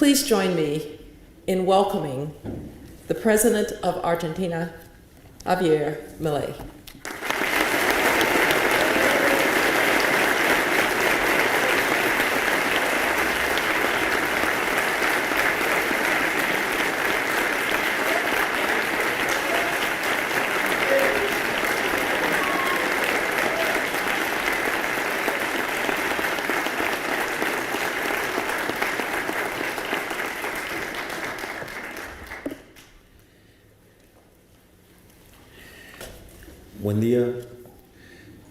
Please join me in welcoming the President of Argentina, Javier Milei. Buen día,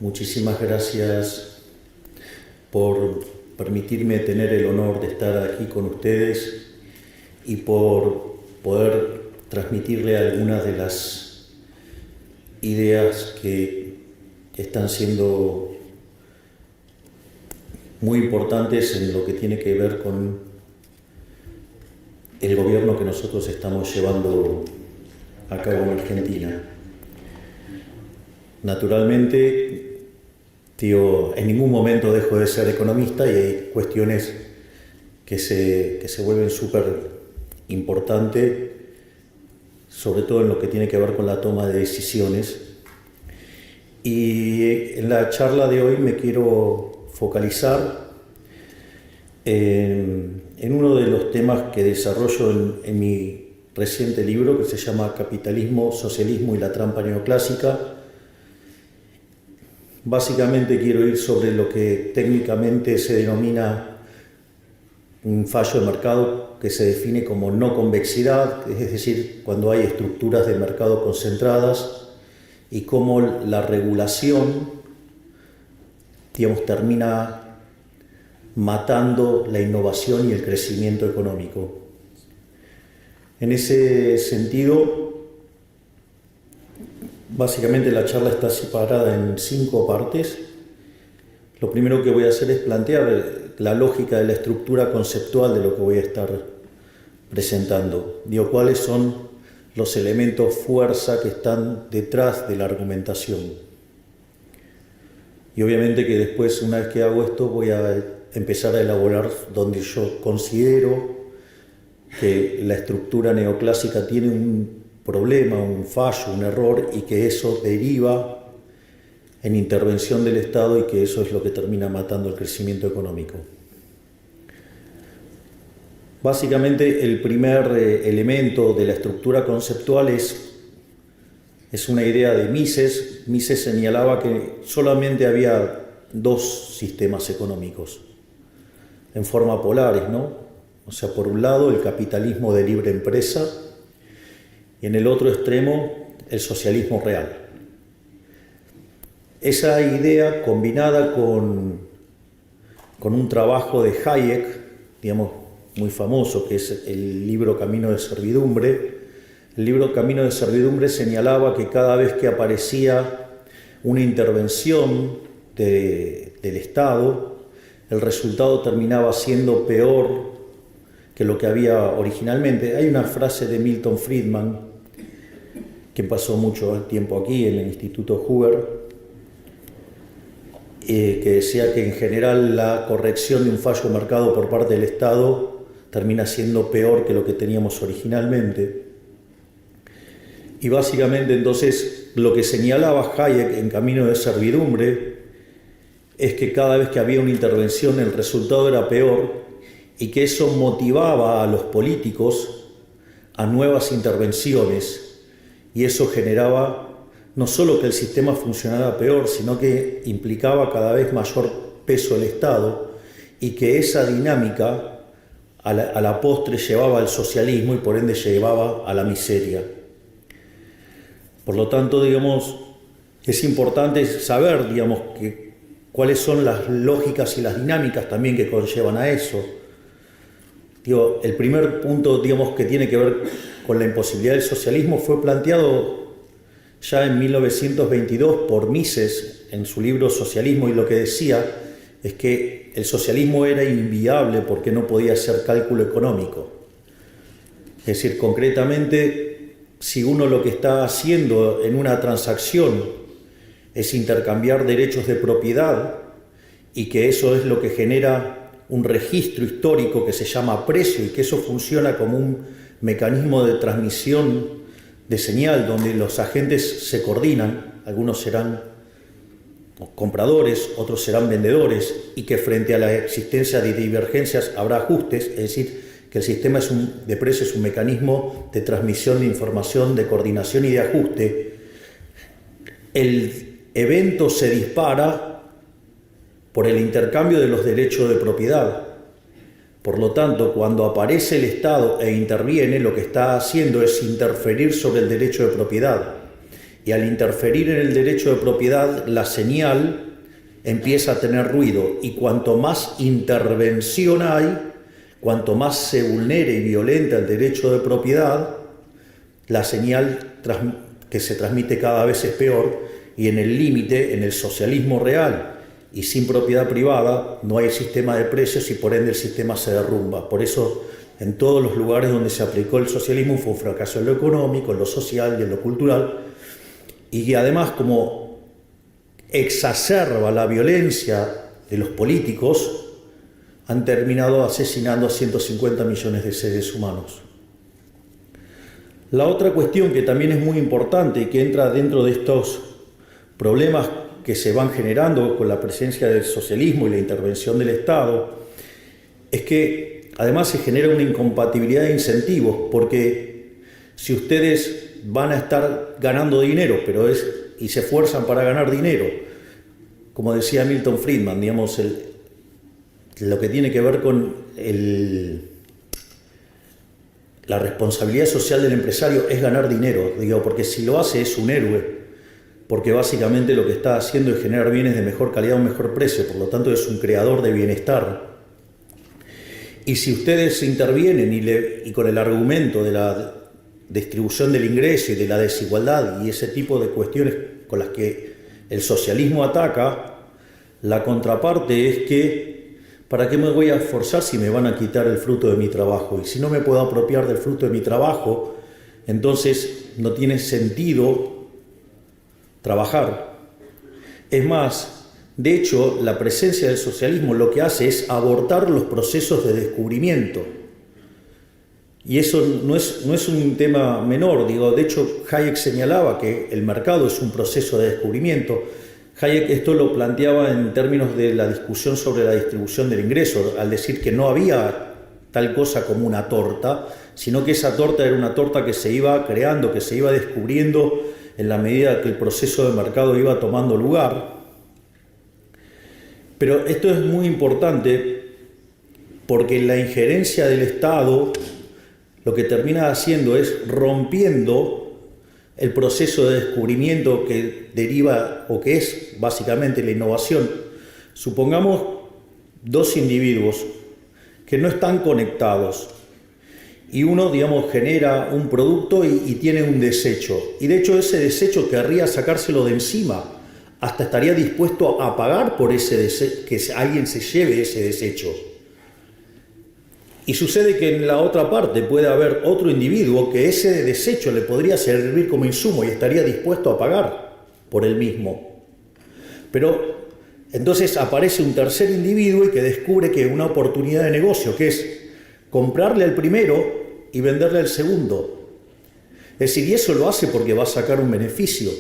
muchísimas gracias por permitirme tener el honor de estar aquí con ustedes y por poder transmitirle algunas de las ideas que están siendo muy importantes en lo que tiene que ver con el gobierno que nosotros estamos llevando a cabo en Argentina. Naturalmente, en ningún momento dejo de ser economista y hay cuestiones que se vuelven súper importantes, sobre todo en lo que tiene que ver con la toma de decisiones. Y en la charla de hoy me quiero focalizar en uno de los temas que desarrollo en mi reciente libro, que se llama Capitalismo, Socialismo y la Trampa Neoclásica. Básicamente quiero ir sobre lo que técnicamente se denomina un fallo de mercado, que se define como no convexidad, es decir, cuando hay estructuras de mercado concentradas, y cómo la regulación, termina matando la innovación y el crecimiento económico. En ese sentido, básicamente la charla está separada en 5 partes. Lo primero que voy a hacer es plantear la lógica de la estructura conceptual de lo que voy a estar presentando. Cuáles son los elementos fuerza que están detrás de la argumentación. Y obviamente que después, una vez que hago esto, voy a empezar a elaborar donde yo considero que la estructura neoclásica tiene un problema, un fallo, un error, y que eso deriva en intervención del Estado y que eso es lo que termina matando el crecimiento económico. Básicamente, el primer elemento de la estructura conceptual es una idea de Mises. Mises señalaba que solamente había 2 sistemas económicos en forma polares, ¿no? O sea, por un lado el capitalismo de libre empresa, y en el otro extremo, el socialismo real. Esa idea, combinada con un trabajo de Hayek, muy famoso, que es el libro Camino de Servidumbre. El libro Camino de Servidumbre señalaba que cada vez que aparecía una intervención del Estado, el resultado terminaba siendo peor que lo que había originalmente. Hay una frase de Milton Friedman, que pasó mucho tiempo aquí en el Instituto Hoover, que decía que en general la corrección de un fallo de mercado por parte del Estado termina siendo peor que lo que teníamos originalmente. Y básicamente entonces lo que señalaba Hayek en Camino de Servidumbre es que cada vez que había una intervención el resultado era peor, y que eso motivaba a los políticos a nuevas intervenciones. Y eso generaba no solo que el sistema funcionara peor, sino que implicaba cada vez mayor peso del Estado, y que esa dinámica a la postre llevaba al socialismo y por ende llevaba a la miseria. Por lo tanto, es importante saber, cuáles son las lógicas y las dinámicas también que conllevan a eso. El primer punto, que tiene que ver con la imposibilidad del socialismo fue planteado ya en 1922 por Mises en su libro Socialismo, y lo que decía es que el socialismo era inviable porque no podía ser cálculo económico. Es decir, concretamente, si uno lo que está haciendo en una transacción es intercambiar derechos de propiedad, y que eso es lo que genera un registro histórico que se llama precio y que eso funciona como un mecanismo de transmisión de señal donde los agentes se coordinan, algunos serán compradores, otros serán vendedores, y que frente a la existencia de divergencias habrá ajustes, es decir, que el sistema de precios es un mecanismo de transmisión de información, de coordinación y de ajuste. El evento se dispara por el intercambio de los derechos de propiedad. Por lo tanto, cuando aparece el Estado e interviene, lo que está haciendo es interferir sobre el derecho de propiedad. Y al interferir en el derecho de propiedad, la señal empieza a tener ruido. Y cuanto más intervención hay, cuanto más se vulnere y violenta el derecho de propiedad, la señal que se transmite cada vez es peor. Y en el límite, en el socialismo real y sin propiedad privada, no hay sistema de precios y por ende el sistema se derrumba. Por eso, en todos los lugares donde se aplicó el socialismo fue un fracaso en lo económico, en lo social y en lo cultural. Y además, como exacerba la violencia de los políticos, han terminado asesinando a 150 millones de seres humanos. La otra cuestión que también es muy importante y que entra dentro de estos problemas que se van generando con la presencia del socialismo y la intervención del Estado, es que además se genera una incompatibilidad de incentivos, porque si ustedes van a estar ganando dinero, y se esfuerzan para ganar dinero, como decía Milton Friedman, digamos, lo que tiene que ver con la responsabilidad social del empresario es ganar dinero, porque si lo hace es un héroe, porque básicamente lo que está haciendo es generar bienes de mejor calidad a un mejor precio, por lo tanto es un creador de bienestar. Y si ustedes intervienen y con el argumento de la distribución del ingreso y de la desigualdad y ese tipo de cuestiones con las que el socialismo ataca, la contraparte es que ¿para qué me voy a esforzar si me van a quitar el fruto de mi trabajo? Y si no me puedo apropiar del fruto de mi trabajo, entonces no tiene sentido trabajar. Es más, de hecho, la presencia del socialismo lo que hace es abortar los procesos de descubrimiento. Y eso no es un tema menor. De hecho, Hayek señalaba que el mercado es un proceso de descubrimiento. Hayek esto lo planteaba en términos de la discusión sobre la distribución del ingreso, al decir que no había tal cosa como una torta, sino que esa torta era una torta que se iba creando, que se iba descubriendo en la medida que el proceso de mercado iba tomando lugar. Pero esto es muy importante porque la injerencia del Estado lo que termina haciendo es rompiendo el proceso de descubrimiento que deriva o que es básicamente la innovación. Supongamos dos individuos que no están conectados y uno, genera un producto y tiene un desecho. Y de hecho ese desecho querría sacárselo de encima. Hasta estaría dispuesto a pagar por que alguien se lleve ese desecho. Y sucede que en la otra parte puede haber otro individuo que ese desecho le podría servir como insumo y estaría dispuesto a pagar por él mismo. Pero entonces aparece un tercer individuo y que descubre que una oportunidad de negocio, que es comprarle al primero y venderle al segundo. Es decir, y eso lo hace porque va a sacar un beneficio.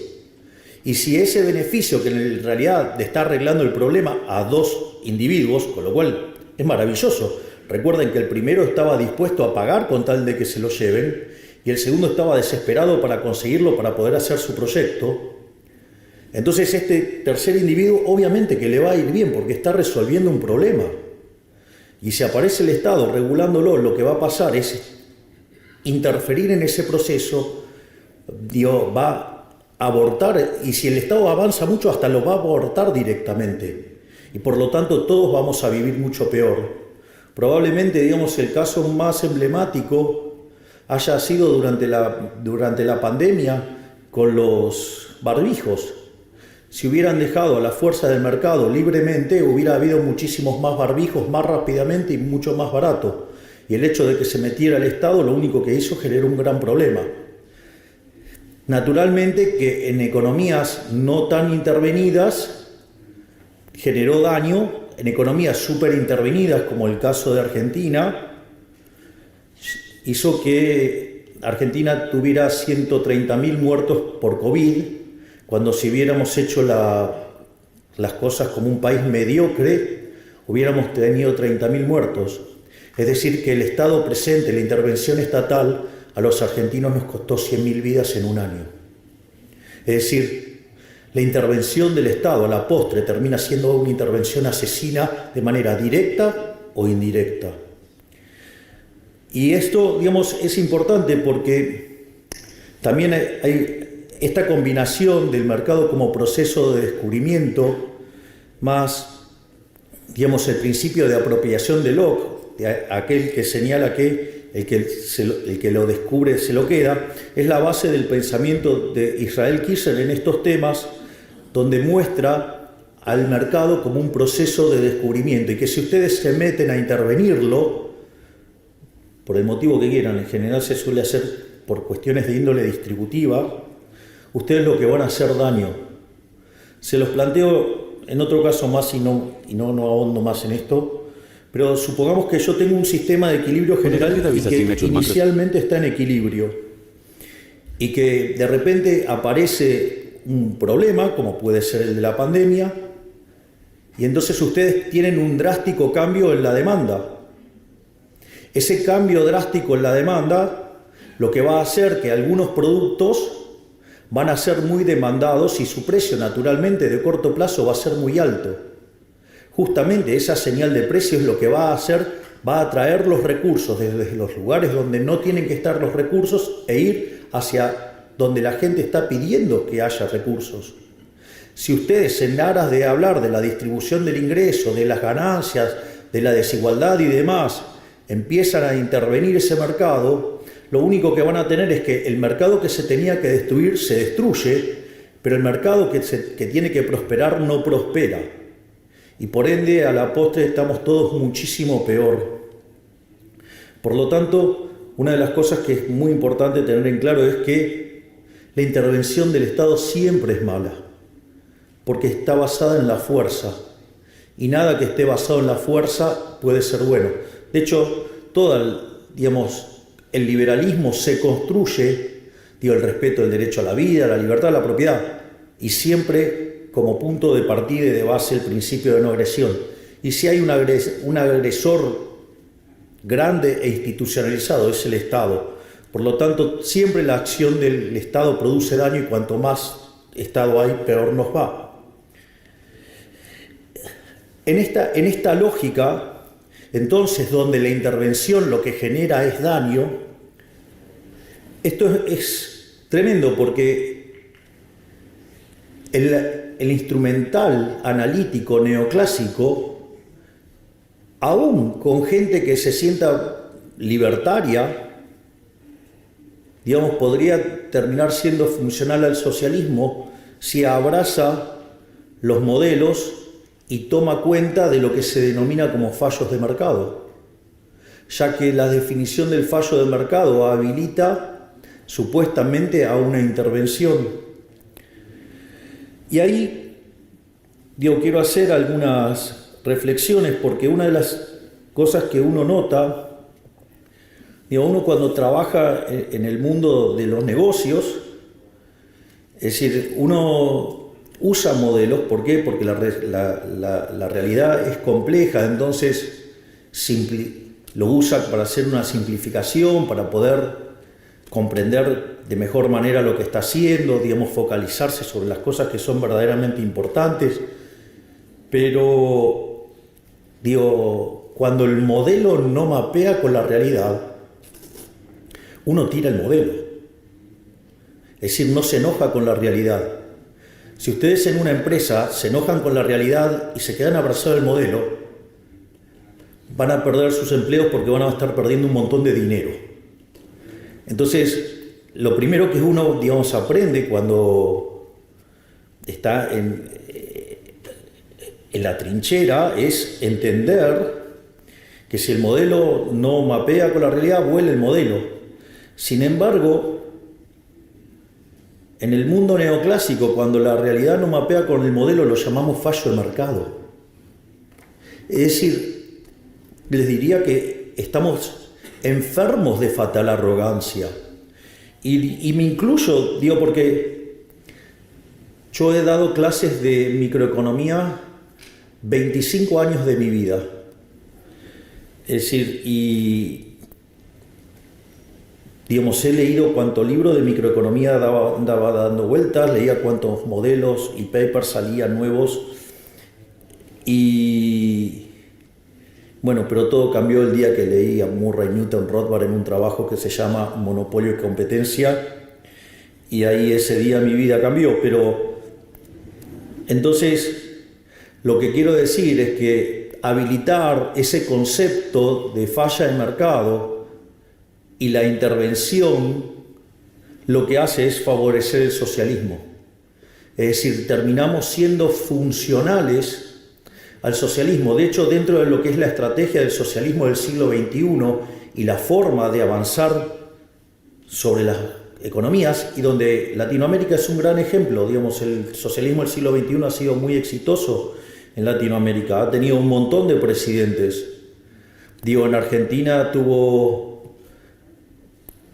Y si ese beneficio, que en realidad está arreglando el problema a dos individuos, con lo cual es maravilloso. Recuerden que el primero estaba dispuesto a pagar con tal de que se lo lleven y el segundo estaba desesperado para conseguirlo para poder hacer su proyecto. Entonces este tercer individuo obviamente que le va a ir bien porque está resolviendo un problema. Y si aparece el Estado regulándolo, lo que va a pasar es interferir en ese proceso, va a abortar, y si el Estado avanza mucho hasta lo va a abortar directamente. Y por lo tanto todos vamos a vivir mucho peor. Probablemente, el caso más emblemático haya sido durante la pandemia con los barbijos. Si hubieran dejado a la fuerza del mercado libremente, hubiera habido muchísimos más barbijos más rápidamente y mucho más barato. Y el hecho de que se metiera el Estado lo único que hizo generó un gran problema. Naturalmente que en economías no tan intervenidas generó daño en economías súper intervenidas, como el caso de Argentina, hizo que Argentina tuviera 130.000 muertos por COVID, cuando si hubiéramos hecho las cosas como un país mediocre, hubiéramos tenido 30.000 muertos. Es decir, que el Estado presente, la intervención estatal, a los argentinos nos costó 100.000 vidas en un año. Es decir, la intervención del Estado a la postre termina siendo una intervención asesina de manera directa o indirecta. Y esto, digamos, es importante porque también hay esta combinación del mercado como proceso de descubrimiento más, digamos, el principio de apropiación de Locke, de aquel que señala que el que lo descubre se lo queda, es la base del pensamiento de Israel Kiser en estos temas, donde muestra al mercado como un proceso de descubrimiento y que si ustedes se meten a intervenirlo, por el motivo que quieran, en general se suele hacer por cuestiones de índole distributiva, ustedes lo que van a hacer daño. Se los planteo en otro caso más y no ahondo más en esto, pero supongamos que yo tengo un sistema de equilibrio general y que inicialmente está en equilibrio y que de repente aparece un problema, como puede ser el de la pandemia, y entonces ustedes tienen un drástico cambio en la demanda. Ese cambio drástico en la demanda lo que va a hacer que algunos productos van a ser muy demandados y su precio naturalmente de corto plazo va a ser muy alto. Justamente esa señal de precio es lo que va a hacer, va a atraer los recursos desde los lugares donde no tienen que estar los recursos e ir hacia donde la gente está pidiendo que haya recursos. Si ustedes, en aras de hablar de la distribución del ingreso, de las ganancias, de la desigualdad y demás, empiezan a intervenir ese mercado, lo único que van a tener es que el mercado que se tenía que destruir se destruye, pero el mercado que tiene que prosperar no prospera. Y por ende, a la postre estamos todos muchísimo peor. Por lo tanto, una de las cosas que es muy importante tener en claro es que la intervención del Estado siempre es mala, porque está basada en la fuerza, y nada que esté basado en la fuerza puede ser bueno. De hecho, el liberalismo se construye, el respeto del derecho a la vida, a la libertad, a la propiedad, y siempre como punto de partida y de base el principio de no agresión. Y si hay un agresor grande e institucionalizado, es el Estado. Por lo tanto, siempre la acción del Estado produce daño y cuanto más Estado hay, peor nos va. En esta lógica, entonces, donde la intervención lo que genera es daño, esto es tremendo porque el instrumental analítico neoclásico, aún con gente que se sienta libertaria, podría terminar siendo funcional al socialismo si abraza los modelos y toma cuenta de lo que se denomina como fallos de mercado, ya que la definición del fallo de mercado habilita supuestamente a una intervención. Y ahí, quiero hacer algunas reflexiones, porque una de las cosas que uno nota, uno cuando trabaja en el mundo de los negocios, es decir, uno usa modelos. ¿Por qué? Porque la realidad es compleja, entonces lo usa para hacer una simplificación, para poder comprender de mejor manera lo que está haciendo, focalizarse sobre las cosas que son verdaderamente importantes. Pero, cuando el modelo no mapea con la realidad, uno tira el modelo. Es decir, no se enoja con la realidad. Si ustedes en una empresa se enojan con la realidad y se quedan abrazados al modelo, van a perder sus empleos porque van a estar perdiendo un montón de dinero. Entonces, lo primero que uno, aprende cuando está en la trinchera es entender que si el modelo no mapea con la realidad, vuela el modelo. Sin embargo, en el mundo neoclásico, cuando la realidad no mapea con el modelo, lo llamamos fallo de mercado. Es decir, les diría que estamos enfermos de fatal arrogancia. Y me incluyo, digo, porque yo he dado clases de microeconomía 25 años de mi vida. Es decir, y digamos, he leído cuánto libro de microeconomía andaba dando vueltas, leía cuántos modelos y papers salían nuevos. Y bueno, pero todo cambió el día que leí a Murray Newton Rothbard en un trabajo que se llama Monopolio y Competencia, y ahí ese día mi vida cambió. Pero entonces lo que quiero decir es que habilitar ese concepto de falla de mercado y la intervención lo que hace es favorecer el socialismo. Es decir, terminamos siendo funcionales al socialismo. De hecho, dentro de lo que es la estrategia del socialismo del siglo XXI y la forma de avanzar sobre las economías, y donde Latinoamérica es un gran ejemplo, digamos, el socialismo del siglo XXI ha sido muy exitoso en Latinoamérica, ha tenido un montón de presidentes. Digo, en Argentina tuvo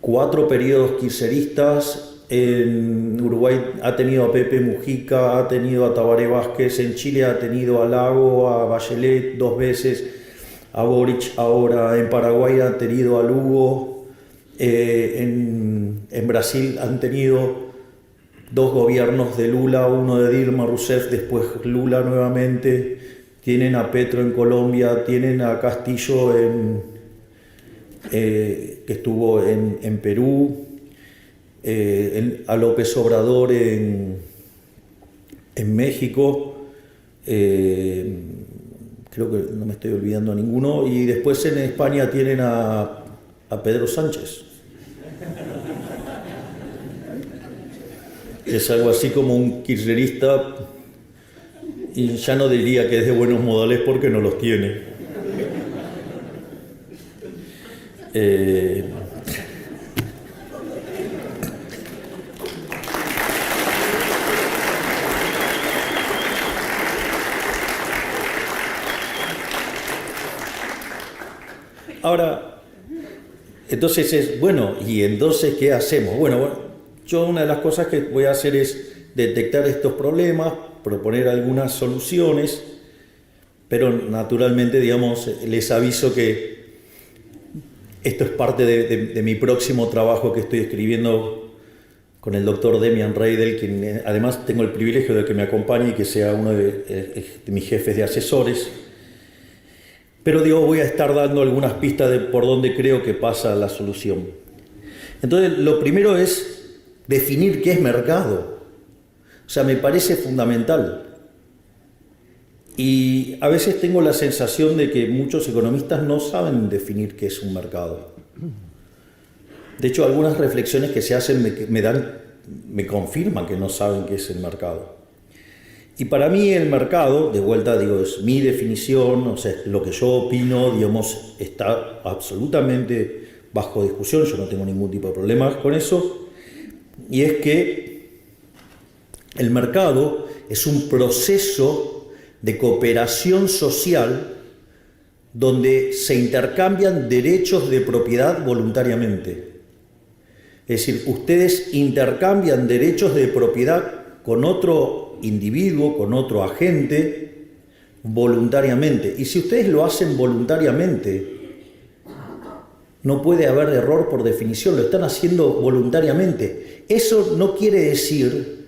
4 periodos kirchneristas. En Uruguay ha tenido a Pepe Mujica, ha tenido a Tabaré Vázquez, en Chile ha tenido a Lago, a Bachelet 2 veces, a Boric ahora, en Paraguay han tenido a Lugo, en Brasil han tenido 2 gobiernos de Lula, uno de Dilma Rousseff, después Lula nuevamente, tienen a Petro en Colombia, tienen a Castillo que estuvo en Perú, a López Obrador en México, creo que no me estoy olvidando a ninguno, y después en España tienen a Pedro Sánchez. Es algo así como un kirchnerista, y ya no diría que es de buenos modales porque no los tiene. Ahora, entonces es, bueno, ¿y entonces qué hacemos? Bueno, yo una de las cosas que voy a hacer es detectar estos problemas, proponer algunas soluciones, pero naturalmente, digamos, les aviso que esto es parte de mi próximo trabajo que estoy escribiendo con el doctor Demian Reidel, quien además tengo el privilegio de que me acompañe y que sea uno de mis jefes de asesores. Pero digo, voy a estar dando algunas pistas de por dónde creo que pasa la solución. Entonces, lo primero es definir qué es mercado. O sea, me parece fundamental. Y a veces tengo la sensación de que muchos economistas no saben definir qué es un mercado. De hecho, algunas reflexiones que se hacen me confirman que no saben qué es el mercado. Y para mí el mercado, de vuelta digo, es mi definición, o sea, lo que yo opino, digamos, está absolutamente bajo discusión, yo no tengo ningún tipo de problemas con eso, y es que el mercado es un proceso de cooperación social donde se intercambian derechos de propiedad voluntariamente. Es decir, ustedes intercambian derechos de propiedad con otro individuo, con otro agente, voluntariamente. Y si ustedes lo hacen voluntariamente, no puede haber error por definición, lo están haciendo voluntariamente. Eso no quiere decir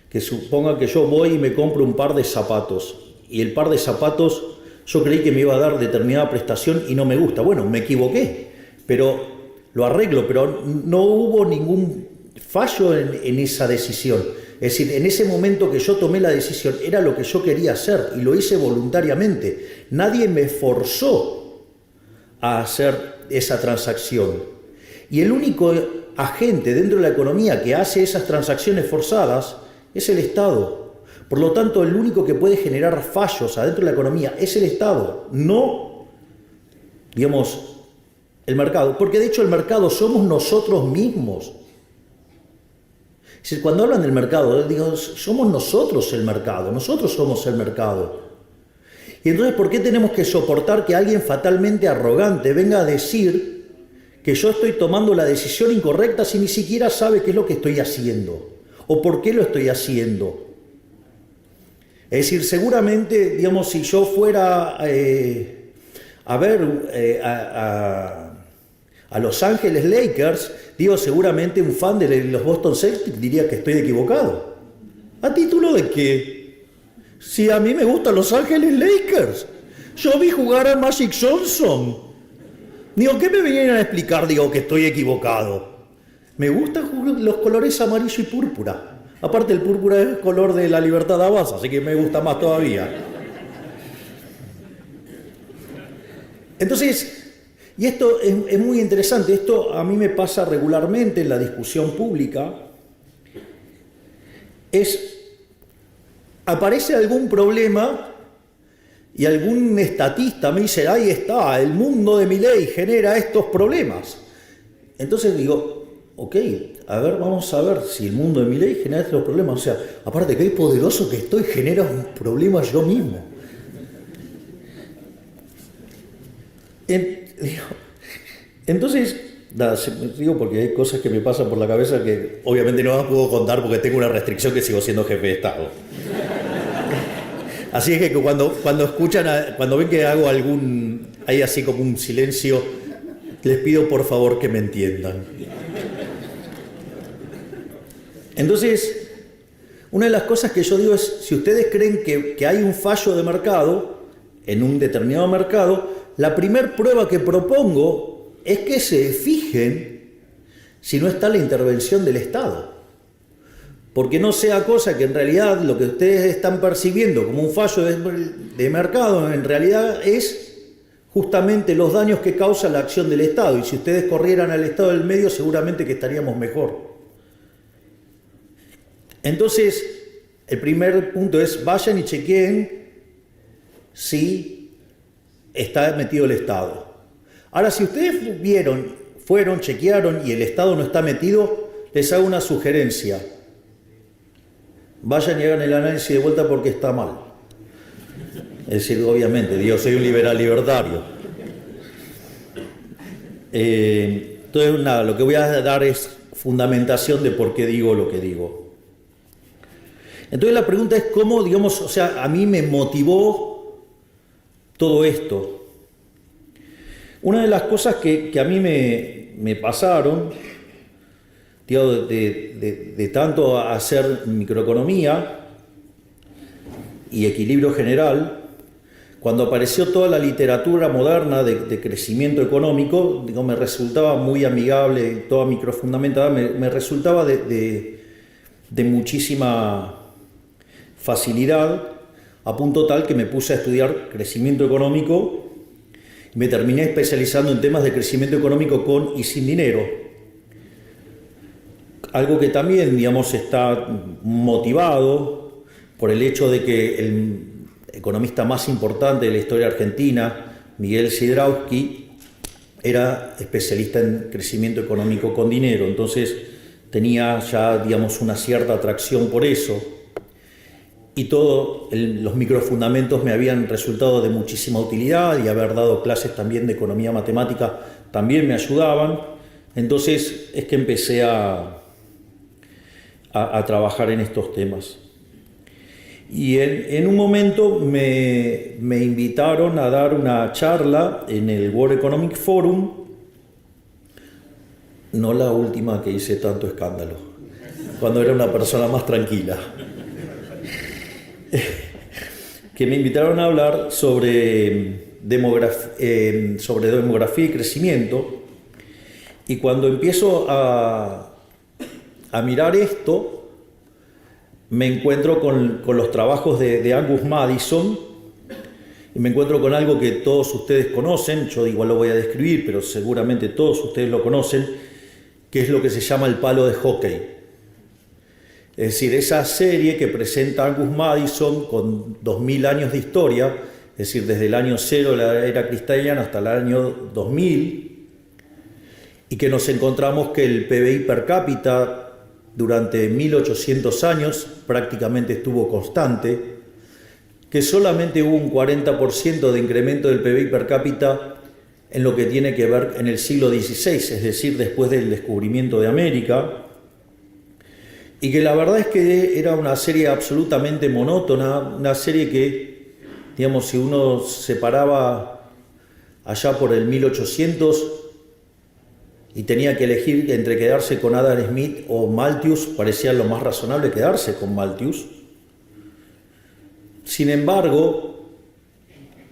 que suponga que yo voy y me compro un par de zapatos, y el par de zapatos yo creí que me iba a dar determinada prestación y no me gusta. Bueno, me equivoqué, pero lo arreglo, pero no hubo ningún fallo en esa decisión. Es decir, en ese momento que yo tomé la decisión era lo que yo quería hacer y lo hice voluntariamente. Nadie me forzó a hacer esa transacción. Y el único agente dentro de la economía que hace esas transacciones forzadas es el Estado. Por lo tanto, el único que puede generar fallos adentro de la economía es el Estado, no, digamos, el mercado. Porque de hecho el mercado somos nosotros mismos. Es decir, cuando hablan del mercado, digo, somos nosotros el mercado, nosotros somos el mercado. Y entonces, ¿por qué tenemos que soportar que alguien fatalmente arrogante venga a decir que yo estoy tomando la decisión incorrecta si ni siquiera sabe qué es lo que estoy haciendo o por qué lo estoy haciendo? Es decir, seguramente, digamos, si yo fuera a ver a Los Ángeles Lakers, digo, seguramente un fan de los Boston Celtics diría que estoy equivocado. ¿A título de qué? Si a mí me gustan Los Ángeles Lakers. Yo vi jugar a Magic Johnson. Digo, ¿qué me vienen a explicar? Digo, que estoy equivocado. Me gustan los colores amarillo y púrpura. Aparte, el púrpura es el color de la Libertad Abbas, así que me gusta más todavía. Entonces, y esto es muy interesante, esto a mí me pasa regularmente en la discusión pública, aparece algún problema y algún estatista me dice, ahí está, el mundo de Milei genera estos problemas. Entonces digo, ok, a ver, vamos a ver si el mundo de Milei genera estos problemas. O sea, aparte que poderoso que estoy, genera un problema yo mismo. Entonces, nada, digo porque hay cosas que me pasan por la cabeza que obviamente no las puedo contar porque tengo una restricción que sigo siendo jefe de Estado. Así es que cuando escuchan, cuando ven que hago hay así como un silencio, les pido por favor que me entiendan. Entonces, una de las cosas que yo digo es, si ustedes creen que hay un fallo de mercado en un determinado mercado, la primer prueba que propongo es que se fijen si no está la intervención del Estado. Porque no sea cosa que en realidad lo que ustedes están percibiendo como un fallo de mercado, en realidad es justamente los daños que causa la acción del Estado. Y si ustedes corrieran al Estado del medio, seguramente que estaríamos mejor. Entonces, el primer punto es, vayan y chequeen si está metido el Estado. Ahora, si ustedes fueron, chequearon y el Estado no está metido, les hago una sugerencia. Vayan y hagan el análisis de vuelta porque está mal. Es decir, obviamente, yo soy un liberal libertario. Entonces, nada, lo que voy a dar es fundamentación de por qué digo lo que digo. Entonces la pregunta es cómo, digamos, o sea, a mí me motivó todo esto. Una de las cosas que a mí me pasaron, digamos, de tanto hacer microeconomía y equilibrio general, cuando apareció toda la literatura moderna de crecimiento económico, digo, me resultaba muy amigable, toda microfundamentada, me resultaba de muchísima facilidad, a punto tal que me puse a estudiar crecimiento económico y me terminé especializando en temas de crecimiento económico con y sin dinero. Algo que también, digamos, está motivado por el hecho de que el economista más importante de la historia argentina, Miguel Sidrowski, era especialista en crecimiento económico con dinero. Entonces tenía ya, digamos, una cierta atracción por eso. Y todos los microfundamentos me habían resultado de muchísima utilidad y haber dado clases también de economía matemática también me ayudaban. Entonces es que empecé a trabajar en estos temas. Y en un momento me invitaron a dar una charla en el World Economic Forum, no la última que hice tanto escándalo, cuando era una persona más tranquila. Que me invitaron a hablar sobre demografía y crecimiento, y cuando empiezo a mirar esto, me encuentro con los trabajos de Angus Maddison, y me encuentro con algo que todos ustedes conocen, yo igual lo voy a describir, pero seguramente todos ustedes lo conocen, que es lo que se llama el palo de hockey. Es decir, esa serie que presenta Angus Maddison con 2000 años de historia, es decir, desde el año 0 de la era cristalina hasta el año 2000, y que nos encontramos que el PBI per cápita durante 1800 años prácticamente estuvo constante, que solamente hubo un 40% de incremento del PBI per cápita en lo que tiene que ver en el siglo XVI, es decir, después del descubrimiento de América, y que la verdad es que era una serie absolutamente monótona, una serie que, digamos, si uno se paraba allá por el 1800 y tenía que elegir entre quedarse con Adam Smith o Malthus, parecía lo más razonable quedarse con Malthus. Sin embargo,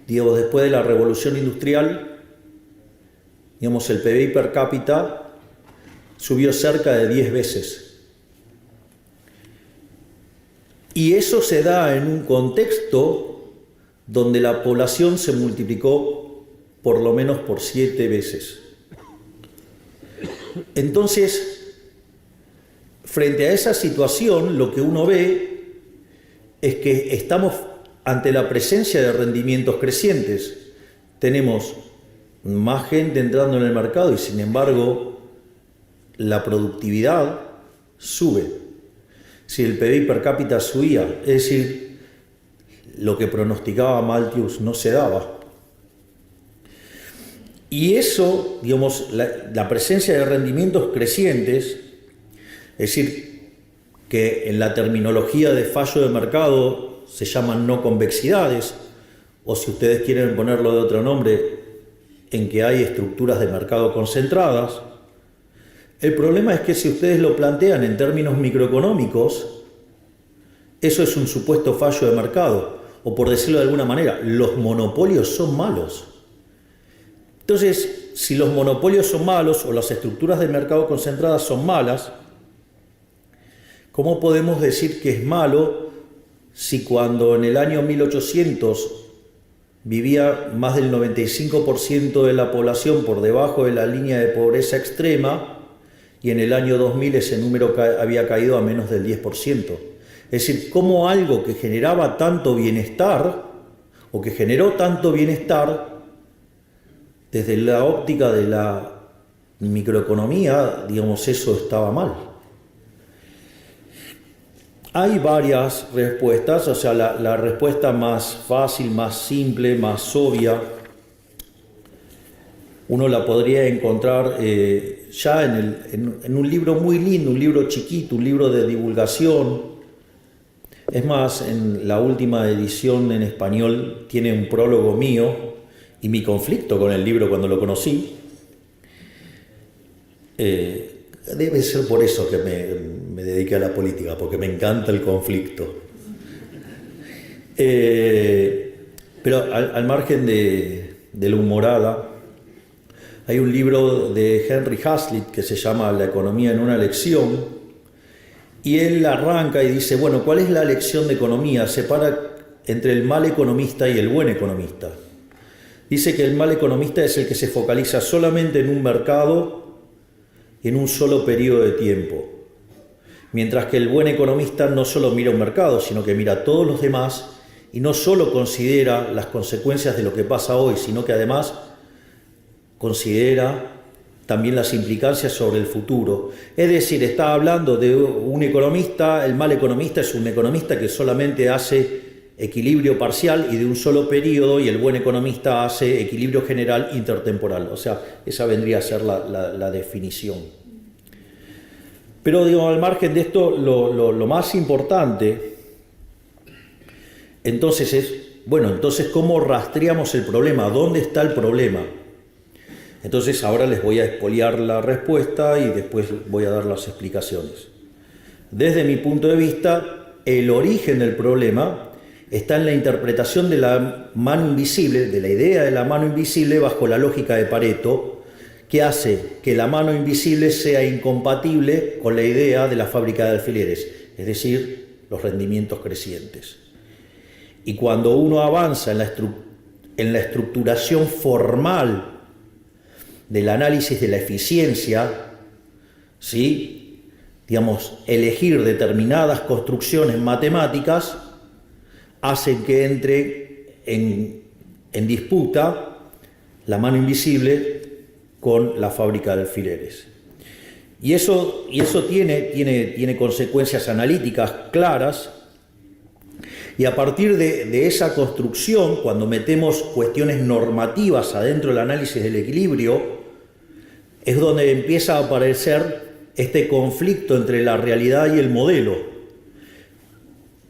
digamos, después de la Revolución Industrial, digamos, el PBI per cápita subió cerca de 10 veces. Y eso se da en un contexto donde la población se multiplicó por lo menos por 7 veces. Entonces, frente a esa situación, lo que uno ve es que estamos ante la presencia de rendimientos crecientes. Tenemos más gente entrando en el mercado y, sin embargo, la productividad sube. Si el PBI per cápita subía, es decir, lo que pronosticaba Malthus no se daba. Y eso, digamos, la presencia de rendimientos crecientes, es decir, que en la terminología de fallo de mercado se llaman no convexidades, o si ustedes quieren ponerlo de otro nombre, en que hay estructuras de mercado concentradas. El problema es que si ustedes lo plantean en términos microeconómicos, eso es un supuesto fallo de mercado, o por decirlo de alguna manera, los monopolios son malos. Entonces, si los monopolios son malos o las estructuras de mercado concentradas son malas, ¿cómo podemos decir que es malo si cuando en el año 1800 vivía más del 95% de la población por debajo de la línea de pobreza extrema, y en el año 2000 ese número había caído a menos del 10%. Es decir, cómo algo que generaba tanto bienestar, o que generó tanto bienestar, desde la óptica de la microeconomía, digamos, eso estaba mal. Hay varias respuestas, o sea, la respuesta más fácil, más simple, más obvia, uno la podría encontrar ya en un libro muy lindo, un libro chiquito, un libro de divulgación. Es más, en la última edición en español tiene un prólogo mío y mi conflicto con el libro cuando lo conocí. Debe ser por eso que me dediqué a la política, porque me encanta el conflicto. Pero al margen de la humorada, hay un libro de Henry Hazlitt que se llama La economía en una lección, y él arranca y dice, bueno, ¿cuál es la lección de economía? Separa entre el mal economista y el buen economista. Dice que el mal economista es el que se focaliza solamente en un mercado y en un solo periodo de tiempo, mientras que el buen economista no solo mira un mercado, sino que mira a todos los demás y no solo considera las consecuencias de lo que pasa hoy, sino que además considera también las implicancias sobre el futuro. Es decir, está hablando de un economista, el mal economista es un economista que solamente hace equilibrio parcial y de un solo periodo, y el buen economista hace equilibrio general intertemporal. O sea, esa vendría a ser la definición. Pero digo, al margen de esto, lo más importante entonces es, bueno, entonces ¿cómo rastreamos el problema? ¿Dónde está el problema? Entonces ahora les voy a expoliar la respuesta y después voy a dar las explicaciones. Desde mi punto de vista, el origen del problema está en la interpretación de la mano invisible, de la idea de la mano invisible bajo la lógica de Pareto, que hace que la mano invisible sea incompatible con la idea de la fábrica de alfileres, es decir, los rendimientos crecientes. Y cuando uno avanza en la estructuración formal del análisis de la eficiencia, ¿sí? Digamos, elegir determinadas construcciones matemáticas hacen que entre en disputa la mano invisible con la fábrica de alfileres. Y eso tiene consecuencias analíticas claras, Y a partir de esa construcción, cuando metemos cuestiones normativas adentro del análisis del equilibrio, es donde empieza a aparecer este conflicto entre la realidad y el modelo.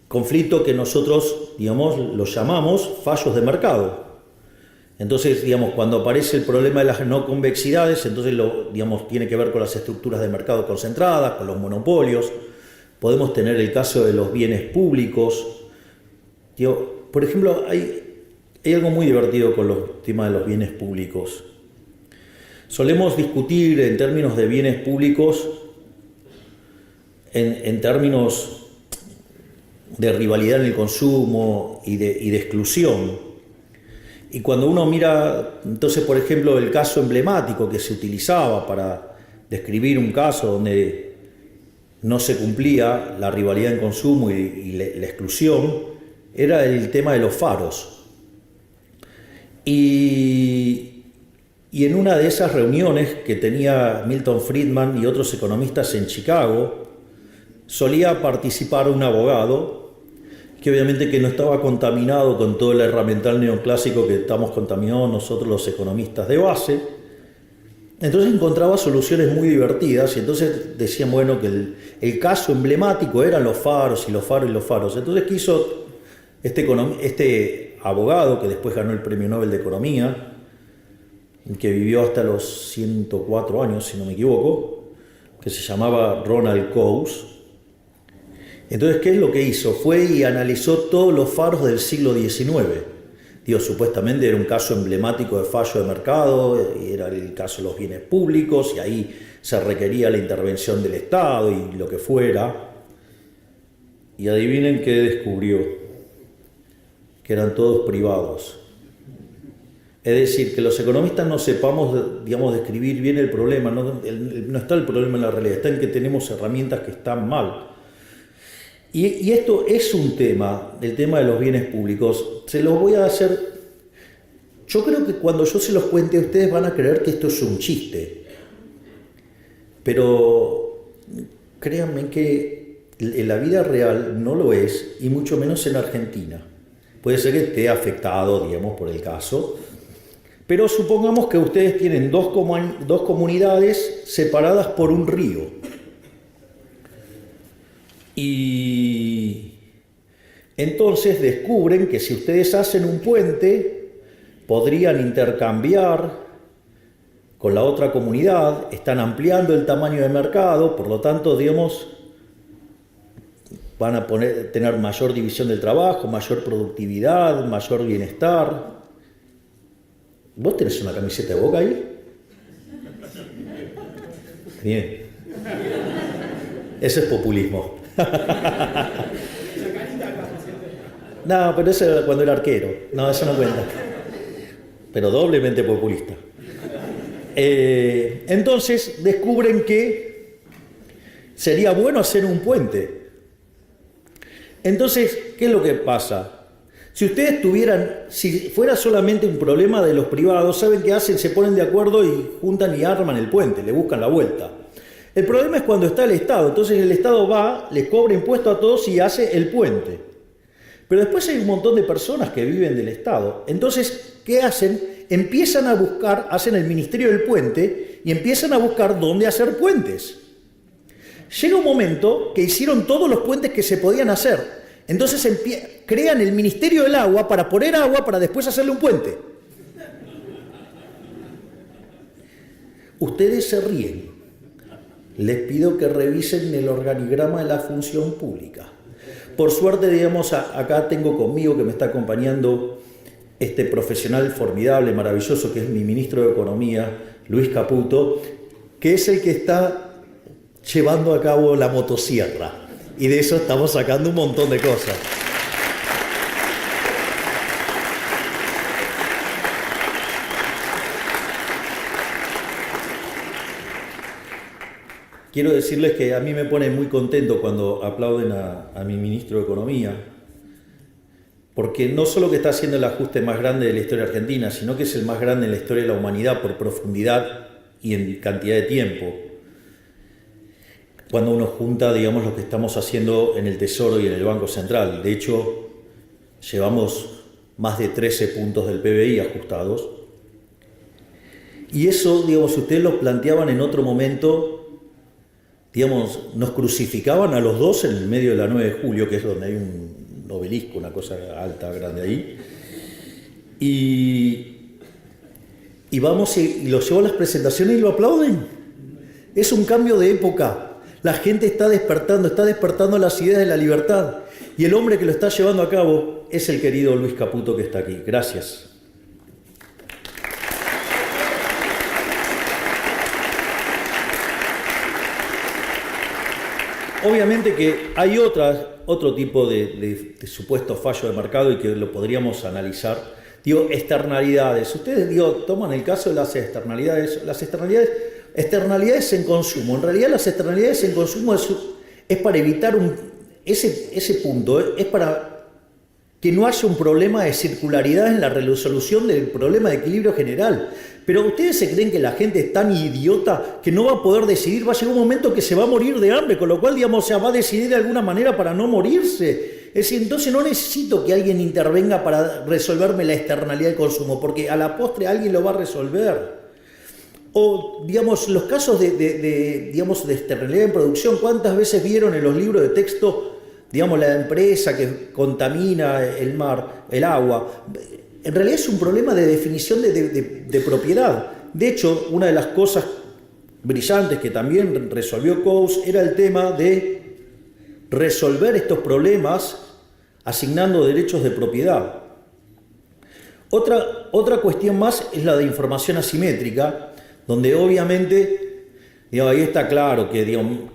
Conflicto que nosotros, digamos, lo llamamos fallos de mercado. Entonces, digamos, cuando aparece el problema de las no convexidades, entonces digamos, tiene que ver con las estructuras de mercado concentradas, con los monopolios. Podemos tener el caso de los bienes públicos. Por ejemplo, hay algo muy divertido con los temas de los bienes públicos. Solemos discutir en términos de bienes públicos, en términos de rivalidad en el consumo y de exclusión. Y cuando uno mira, entonces, por ejemplo, el caso emblemático que se utilizaba para describir un caso donde no se cumplía la rivalidad en consumo y la exclusión, era el tema de los faros. Y en una de esas reuniones que tenía Milton Friedman y otros economistas en Chicago, solía participar un abogado que obviamente que no estaba contaminado con todo el herramental neoclásico que estamos contaminados nosotros los economistas de base. Entonces encontraba soluciones muy divertidas y entonces decían, bueno, que el caso emblemático eran los faros y los faros y los faros. Entonces quiso este abogado, que después ganó el Premio Nobel de Economía, que vivió hasta los 104 años, si no me equivoco, que se llamaba Ronald Coase. Entonces, ¿qué es lo que hizo? Fue y analizó todos los faros del siglo XIX. Digo, supuestamente era un caso emblemático de fallo de mercado, y era el caso de los bienes públicos, y ahí se requería la intervención del Estado y lo que fuera. Y adivinen qué descubrió, que eran todos privados. Es decir, que los economistas no sepamos, digamos, describir bien el problema, no está el problema en la realidad, está en que tenemos herramientas que están mal. Y esto es un tema, el tema de los bienes públicos. Se los voy a hacer. Yo creo que cuando yo se los cuente, ustedes van a creer que esto es un chiste. Pero créanme que en la vida real no lo es, y mucho menos en Argentina. Puede ser que esté afectado, digamos, por el caso. Pero supongamos que ustedes tienen dos comunidades separadas por un río. Y entonces descubren que si ustedes hacen un puente, podrían intercambiar con la otra comunidad, están ampliando el tamaño de mercado, por lo tanto, digamos, van a tener mayor división del trabajo, mayor productividad, mayor bienestar. ¿Vos tenés una camiseta de Boca ahí? Bien. Ese es populismo. No, pero eso era cuando era arquero. No, eso no cuenta. Pero doblemente populista. Entonces descubren que sería bueno hacer un puente. Entonces, ¿qué es lo que pasa? Si fuera solamente un problema de los privados, ¿saben qué hacen? Se ponen de acuerdo y juntan y arman el puente, le buscan la vuelta. El problema es cuando está el Estado, entonces el Estado va, les cobra impuestos a todos y hace el puente. Pero después hay un montón de personas que viven del Estado. Entonces, ¿qué hacen? Empiezan a buscar, hacen el Ministerio del Puente y empiezan a buscar dónde hacer puentes. Llega un momento que hicieron todos los puentes que se podían hacer. Entonces crean el Ministerio del Agua para poner agua para después hacerle un puente. Ustedes se ríen. Les pido que revisen el organigrama de la función pública. Por suerte, digamos, acá tengo conmigo que me está acompañando este profesional formidable, maravilloso, que es mi ministro de Economía, Luis Caputo, que es el que está llevando a cabo la motosierra. Y de eso estamos sacando un montón de cosas. Quiero decirles que a mí me pone muy contento cuando aplauden a mi ministro de Economía, porque no solo que está haciendo el ajuste más grande de la historia argentina, sino que es el más grande en la historia de la humanidad por profundidad y en cantidad de tiempo. Cuando uno junta, digamos, lo que estamos haciendo en el Tesoro y en el Banco Central. De hecho, llevamos más de 13 puntos del PBI ajustados. Y eso, digamos, si ustedes lo planteaban en otro momento, digamos, nos crucificaban a los dos en el medio de la 9 de julio, que es donde hay un obelisco, una cosa alta, grande ahí. Y vamos y lo llevo a las presentaciones y lo aplauden. Es un cambio de época. La gente está despertando las ideas de la libertad. Y el hombre que lo está llevando a cabo es el querido Luis Caputo, que está aquí. Gracias. Obviamente que hay otro tipo de supuesto fallo de mercado y que lo podríamos analizar. Digo, externalidades. Ustedes, toman el caso de las externalidades. Las externalidades en consumo. En realidad las externalidades en consumo es para evitar ese punto, es para que no haya un problema de circularidad en la resolución del problema de equilibrio general. Pero ustedes se creen que la gente es tan idiota que no va a poder decidir, va a llegar un momento que se va a morir de hambre, con lo cual, digamos, va a decidir de alguna manera para no morirse. Es decir, entonces no necesito que alguien intervenga para resolverme la externalidad del consumo, porque a la postre alguien lo va a resolver. O, digamos, los casos de externalidad en producción, ¿cuántas veces vieron en los libros de texto, digamos, la empresa que contamina el mar, el agua? En realidad es un problema de definición de propiedad. De hecho, una de las cosas brillantes que también resolvió Coase era el tema de resolver estos problemas asignando derechos de propiedad. Otra cuestión más es la de información asimétrica, donde obviamente, digamos, ahí está claro que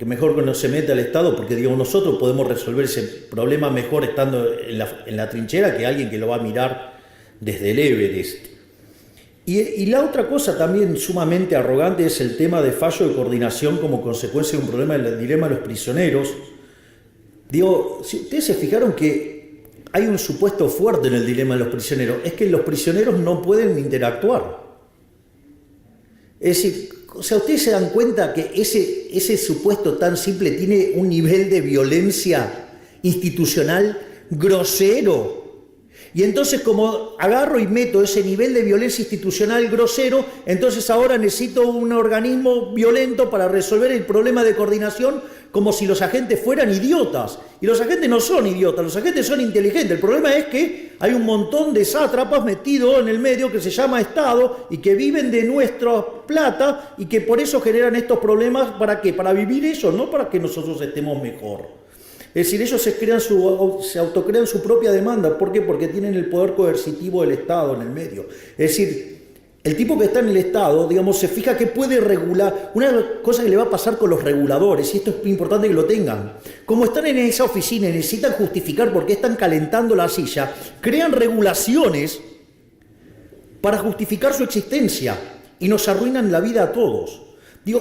mejor que no se meta el Estado, porque nosotros podemos resolver ese problema mejor estando en la trinchera que alguien que lo va a mirar desde el Everest. Y la otra cosa también sumamente arrogante es el tema de fallo de coordinación como consecuencia de un problema del dilema de los prisioneros. Si ustedes se fijaron que hay un supuesto fuerte en el dilema de los prisioneros, es que los prisioneros no pueden interactuar. Es decir, ustedes se dan cuenta que ese supuesto tan simple tiene un nivel de violencia institucional grosero. Y entonces, como agarro y meto ese nivel de violencia institucional grosero, entonces ahora necesito un organismo violento para resolver el problema de coordinación, como si los agentes fueran idiotas. Y los agentes no son idiotas, los agentes son inteligentes. El problema es que hay un montón de sátrapas metidos en el medio que se llama Estado y que viven de nuestra plata y que por eso generan estos problemas. ¿Para qué? Para vivir ellos, no para que nosotros estemos mejor. Es decir, ellos se autocrean su propia demanda. ¿Por qué? Porque tienen el poder coercitivo del Estado en el medio. Es decir, el tipo que está en el Estado, digamos, se fija que puede regular. Una cosa que le va a pasar con los reguladores, y esto es importante que lo tengan, como están en esa oficina y necesitan justificar por qué están calentando la silla, crean regulaciones para justificar su existencia y nos arruinan la vida a todos.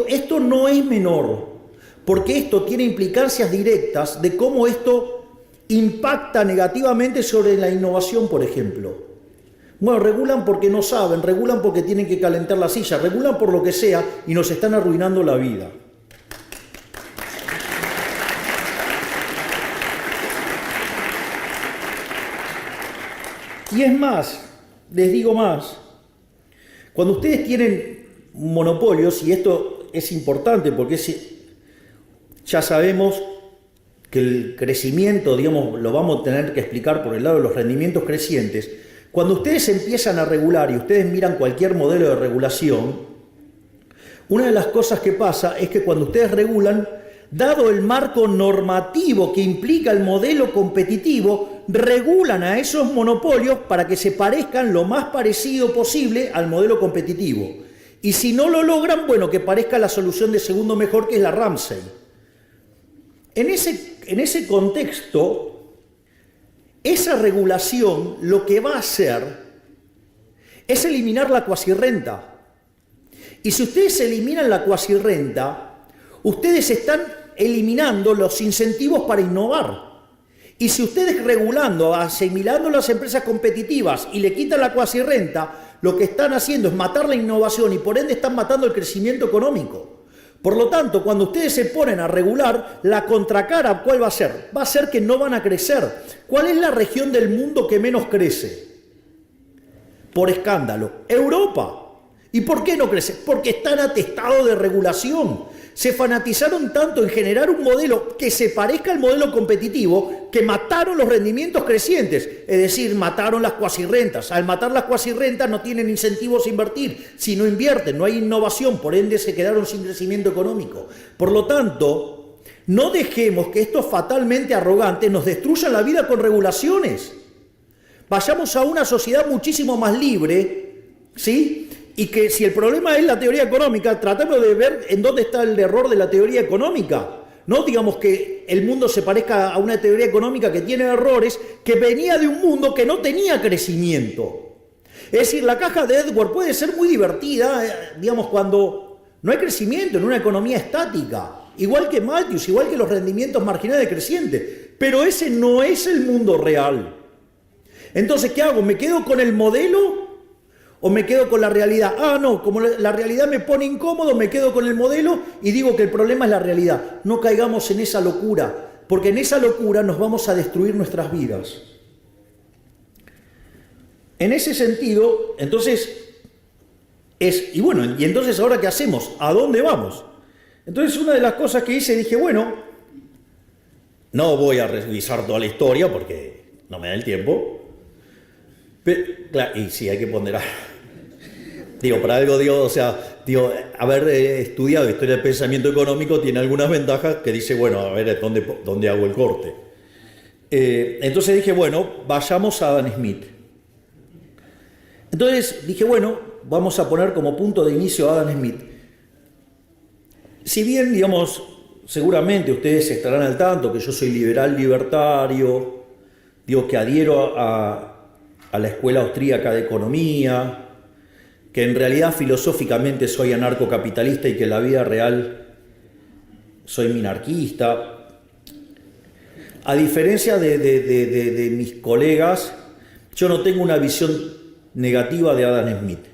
Esto no es menor, porque esto tiene implicancias directas de cómo esto impacta negativamente sobre la innovación, por ejemplo. Bueno, regulan porque no saben, regulan porque tienen que calentar la silla, regulan por lo que sea y nos están arruinando la vida. Y es más, les digo más, cuando ustedes tienen monopolios, y esto es importante porque ya sabemos que el crecimiento, lo vamos a tener que explicar por el lado de los rendimientos crecientes. Cuando ustedes empiezan a regular y ustedes miran cualquier modelo de regulación, una de las cosas que pasa es que cuando ustedes regulan, dado el marco normativo que implica el modelo competitivo, regulan a esos monopolios para que se parezcan lo más parecido posible al modelo competitivo. Y si no lo logran, bueno, que parezca la solución de segundo mejor, que es la Ramsey. En ese contexto, esa regulación lo que va a hacer es eliminar la cuasirrenta. Y si ustedes eliminan la cuasirrenta, ustedes están eliminando los incentivos para innovar. Y si ustedes regulando, asimilando las empresas competitivas y le quitan la cuasirrenta, lo que están haciendo es matar la innovación y por ende están matando el crecimiento económico. Por lo tanto, cuando ustedes se ponen a regular, la contracara, ¿cuál va a ser? Va a ser que no van a crecer. ¿Cuál es la región del mundo que menos crece? Por escándalo, Europa. ¿Y por qué no crece? Porque están atestados de regulación. Se fanatizaron tanto en generar un modelo que se parezca al modelo competitivo que mataron los rendimientos crecientes, es decir, mataron las cuasirrentas. Al matar las cuasirrentas no tienen incentivos a invertir. Si no invierten, no hay innovación, por ende se quedaron sin crecimiento económico. Por lo tanto, no dejemos que estos fatalmente arrogantes nos destruyan la vida con regulaciones. Vayamos a una sociedad muchísimo más libre, ¿sí? Y que si el problema es la teoría económica, tratemos de ver en dónde está el error de la teoría económica. No digamos que el mundo se parezca a una teoría económica que tiene errores, que venía de un mundo que no tenía crecimiento. Es decir, la caja de Edward puede ser muy divertida, digamos, cuando no hay crecimiento en una economía estática. Igual que Malthus, igual que los rendimientos marginales decrecientes. Pero ese no es el mundo real. Entonces, ¿qué hago? ¿Me quedo con el modelo o me quedo con la realidad? Ah, no, como la realidad me pone incómodo, me quedo con el modelo y digo que el problema es la realidad. No caigamos en esa locura, porque en esa locura nos vamos a destruir nuestras vidas. En ese sentido, entonces, y bueno, y entonces ahora ¿qué hacemos? ¿A dónde vamos? Entonces una de las cosas que hice, dije, bueno, no voy a revisar toda la historia porque no me da el tiempo. Pero, claro, y sí, hay que ponderar. Digo, para algo, haber estudiado historia del pensamiento económico tiene algunas ventajas que dice, bueno, a ver, ¿dónde hago el corte? Entonces dije, bueno, vayamos a Adam Smith. Entonces dije, bueno, vamos a poner como punto de inicio a Adam Smith. Si bien, digamos, seguramente ustedes estarán al tanto que yo soy liberal libertario, digo que adhiero a la escuela austríaca de economía, que en realidad filosóficamente soy anarcocapitalista y que en la vida real soy minarquista. A diferencia de mis colegas, yo no tengo una visión negativa de Adam Smith.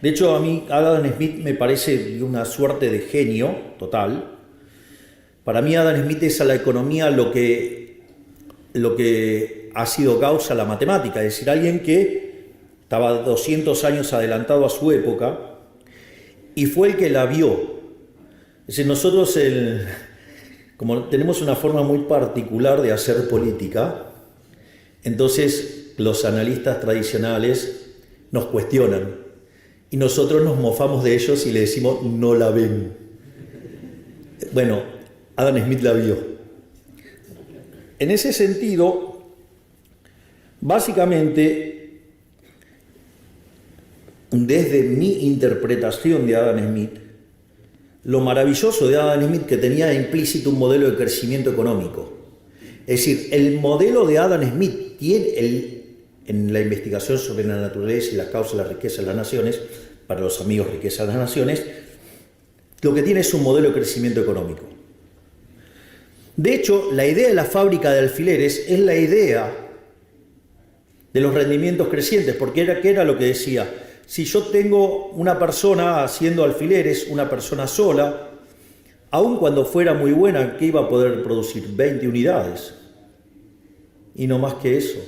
De hecho, a mí Adam Smith me parece de una suerte de genio total. Para mí Adam Smith es a la economía lo que ha sido Gauss a la matemática, es decir, alguien que estaba 200 años adelantado a su época y fue el que la vio. Es decir, nosotros, como tenemos una forma muy particular de hacer política, entonces los analistas tradicionales nos cuestionan y nosotros nos mofamos de ellos y le decimos, no la ven. Bueno, Adam Smith la vio. En ese sentido, básicamente, desde mi interpretación de Adam Smith, lo maravilloso de Adam Smith que tenía implícito un modelo de crecimiento económico. Es decir, el modelo de Adam Smith tiene en la investigación sobre la naturaleza y las causas de la riqueza de las naciones, para los amigos riqueza de las naciones, lo que tiene es un modelo de crecimiento económico. De hecho, la idea de la fábrica de alfileres es la idea de los rendimientos crecientes, porque ¿qué era lo que decía? Si yo tengo una persona haciendo alfileres, una persona sola, aun cuando fuera muy buena, ¿qué iba a poder producir? 20 unidades. Y no más que eso.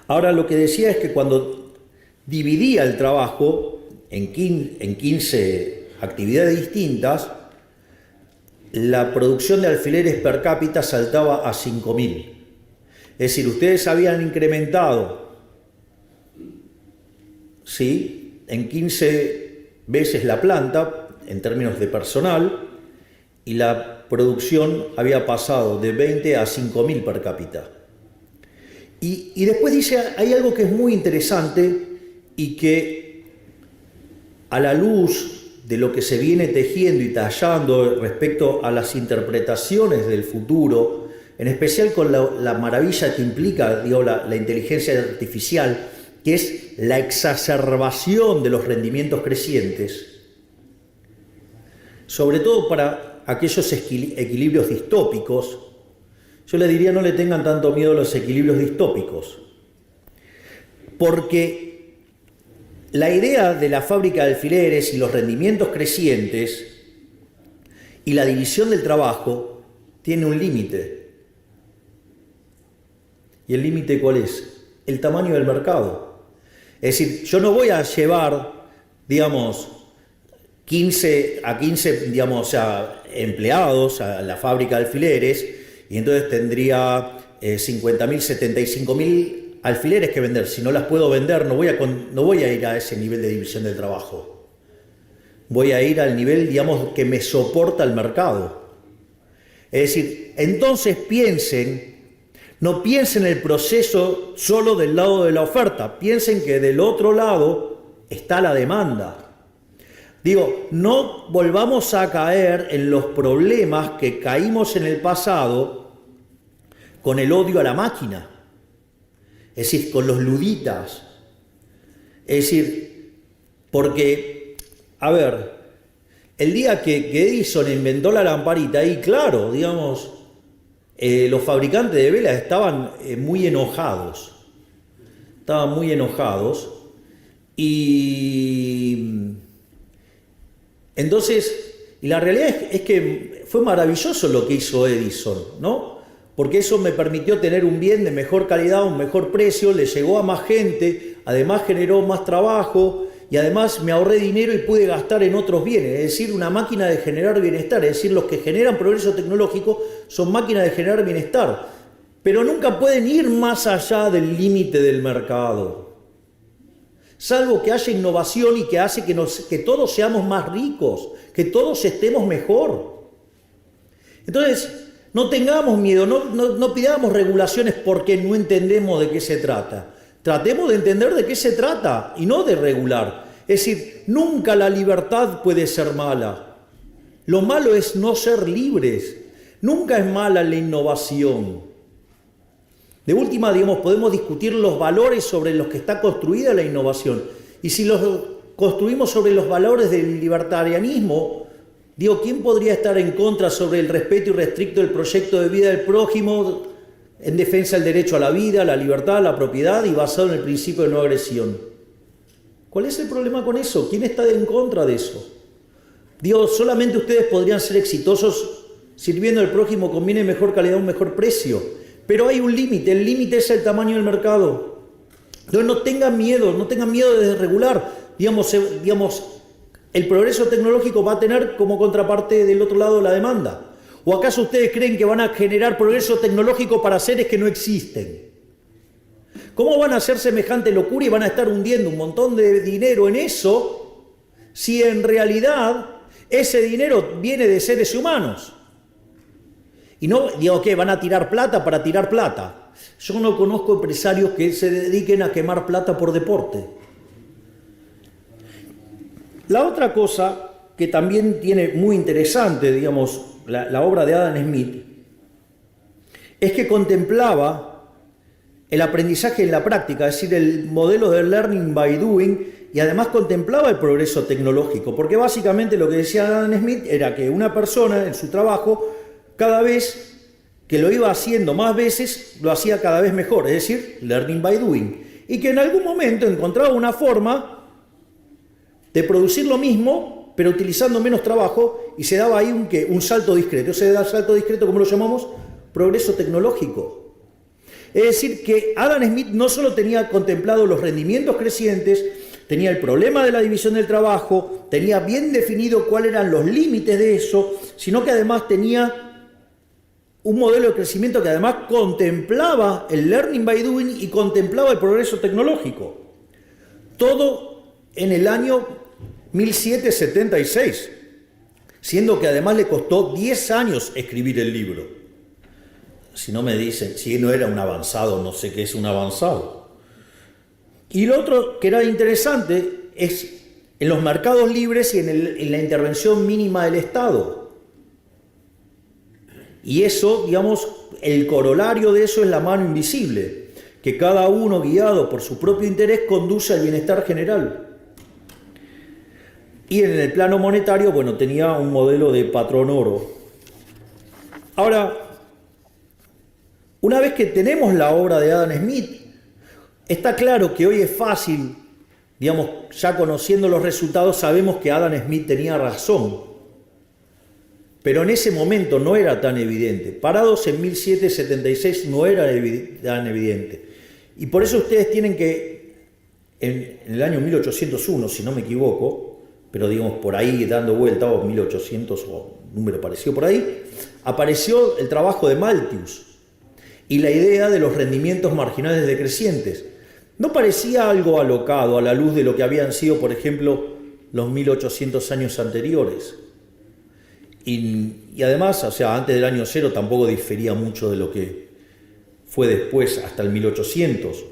Ahora lo que decía es que cuando dividía el trabajo en 15 actividades distintas, la producción de alfileres per cápita saltaba a 5.000. Es decir, ustedes habían incrementado, ¿sí?, en 15 veces la planta en términos de personal y la producción había pasado de 20 a 5.000 per cápita. Y después dice, hay algo que es muy interesante y que a la luz de lo que se viene tejiendo y tallando respecto a las interpretaciones del futuro, en especial con la maravilla que implica, digo, la inteligencia artificial, que es la exacerbación de los rendimientos crecientes, sobre todo para aquellos equilibrios distópicos. Yo les diría, no le tengan tanto miedo a los equilibrios distópicos, porque la idea de la fábrica de alfileres y los rendimientos crecientes y la división del trabajo tiene un límite. ¿Y el límite cuál es? El tamaño del mercado. Es decir, yo no voy a llevar, digamos, 15 digamos, empleados a la fábrica de alfileres, y entonces tendría 50.000, 75.000 alfileres que vender. Si no las puedo vender, no voy a ir a ese nivel de división del trabajo. Voy a ir al nivel, digamos, que me soporta el mercado. Es decir, entonces no piensen el proceso solo del lado de la oferta, piensen que del otro lado está la demanda. Digo, no volvamos a caer en los problemas que caímos en el pasado con el odio a la máquina, es decir, con los luditas. Es decir, porque, a ver, el día que Edison inventó la lamparita, y claro, digamos, los fabricantes de velas estaban muy enojados. Y entonces, y la realidad es que fue maravilloso lo que hizo Edison, ¿no? Porque eso me permitió tener un bien de mejor calidad, un mejor precio, le llegó a más gente, además generó más trabajo y además me ahorré dinero y pude gastar en otros bienes. Es decir, una máquina de generar bienestar. Es decir, los que generan progreso tecnológico son máquinas de generar bienestar, pero nunca pueden ir más allá del límite del mercado. Salvo que haya innovación y que hace que todos seamos más ricos, que todos estemos mejor. Entonces, no tengamos miedo, no pidamos regulaciones porque no entendemos de qué se trata. Tratemos de entender de qué se trata y no de regular. Es decir, nunca la libertad puede ser mala. Lo malo es no ser libres. Nunca es mala la innovación. De última, digamos, podemos discutir los valores sobre los que está construida la innovación. Y si los construimos sobre los valores del libertarianismo, digo, ¿quién podría estar en contra sobre el respeto irrestricto del proyecto de vida del prójimo en defensa del derecho a la vida, la libertad, la propiedad y basado en el principio de no agresión? ¿Cuál es el problema con eso? ¿Quién está en contra de eso? Digo, solamente ustedes podrían ser exitosos sirviendo al prójimo con bien de mejor calidad, un mejor precio. Pero hay un límite, el límite es el tamaño del mercado. Entonces no tengan miedo de desregular. Digamos, el progreso tecnológico va a tener como contraparte del otro lado la demanda. ¿O acaso ustedes creen que van a generar progreso tecnológico para seres que no existen? ¿Cómo van a hacer semejante locura y van a estar hundiendo un montón de dinero en eso si en realidad ese dinero viene de seres humanos? Y no digo que van a tirar plata para tirar plata. Yo no conozco empresarios que se dediquen a quemar plata por deporte. La otra cosa que también tiene muy interesante, digamos, la obra de Adam Smith, es que contemplaba el aprendizaje en la práctica, es decir, el modelo de learning by doing, y además contemplaba el progreso tecnológico, porque básicamente lo que decía Adam Smith era que una persona en su trabajo, cada vez que lo iba haciendo más veces, lo hacía cada vez mejor, es decir, learning by doing, y que en algún momento encontraba una forma de producir lo mismo, pero utilizando menos trabajo, y se daba ahí un salto discreto. Ese salto discreto, ¿cómo lo llamamos? Progreso tecnológico. Es decir, que Adam Smith no solo tenía contemplado los rendimientos crecientes, tenía el problema de la división del trabajo, tenía bien definido cuáles eran los límites de eso, sino que además tenía un modelo de crecimiento que además contemplaba el learning by doing y contemplaba el progreso tecnológico. Todo en el año 1776, siendo que además le costó 10 años escribir el libro. Si no me dicen, si no era un avanzado, no sé qué es un avanzado. Y lo otro que era interesante es en los mercados libres y en la intervención mínima del Estado. Y eso, digamos, el corolario de eso es la mano invisible, que cada uno, guiado por su propio interés, conduce al bienestar general. Y en el plano monetario, bueno, tenía un modelo de patrón oro. Ahora, una vez que tenemos la obra de Adam Smith, está claro que hoy es fácil, digamos, ya conociendo los resultados, sabemos que Adam Smith tenía razón. pero en ese momento no era tan evidente. Parados en 1776 no era tan evidente. Y por eso ustedes tienen que, en el año 1801, si no me equivoco, pero digamos por ahí dando vuelta, o 1800 o número parecido por ahí, apareció el trabajo de Malthus y la idea de los rendimientos marginales decrecientes. ¿No parecía algo alocado a la luz de lo que habían sido, por ejemplo, los 1800 años anteriores? Y además, o sea, antes del año cero tampoco difería mucho de lo que fue después, hasta el 1800.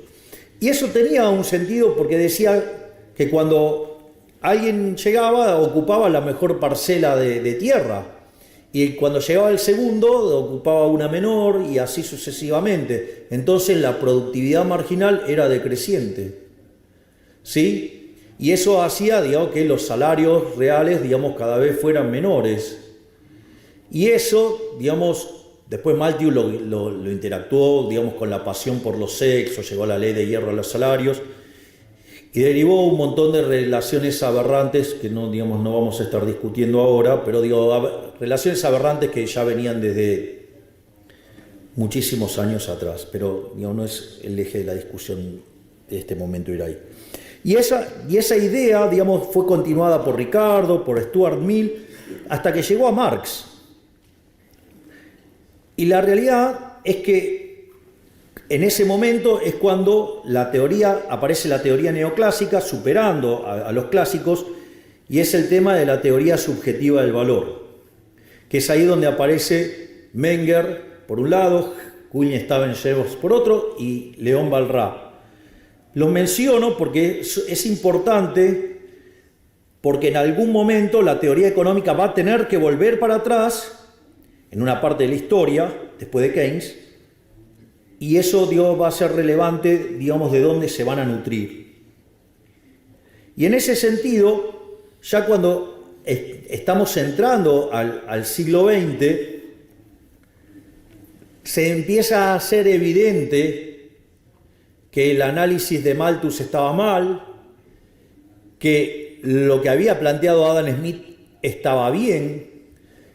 Y eso tenía un sentido porque decía que cuando alguien llegaba, ocupaba la mejor parcela de tierra. Y cuando llegaba el segundo, ocupaba una menor y así sucesivamente. Entonces la productividad marginal era decreciente. ¿Sí? Y eso hacía, digamos, que los salarios reales, digamos, cada vez fueran menores. Y eso, digamos, después Malthus lo interactuó, digamos, con la pasión por los sexos, llegó a la ley de hierro a los salarios, y derivó un montón de relaciones aberrantes que no, digamos, no vamos a estar discutiendo ahora, pero digo, relaciones aberrantes que ya venían desde muchísimos años atrás, pero digamos, no es el eje de la discusión de este momento ir ahí. Y esa idea, digamos, fue continuada por Ricardo, por Stuart Mill, hasta que llegó a Marx. Y la realidad es que en ese momento es cuando aparece la teoría neoclásica, superando a los clásicos, y es el tema de la teoría subjetiva del valor, que es ahí donde aparece Menger por un lado, Kuhn-Staben-Jevons por otro, y León Walras. Los menciono porque es importante, porque en algún momento la teoría económica va a tener que volver para atrás, en una parte de la historia, después de Keynes, y eso, digamos, va a ser relevante, digamos, de dónde se van a nutrir. Y en ese sentido, ya cuando estamos entrando al siglo XX, se empieza a hacer evidente que el análisis de Malthus estaba mal, que lo que había planteado Adam Smith estaba bien,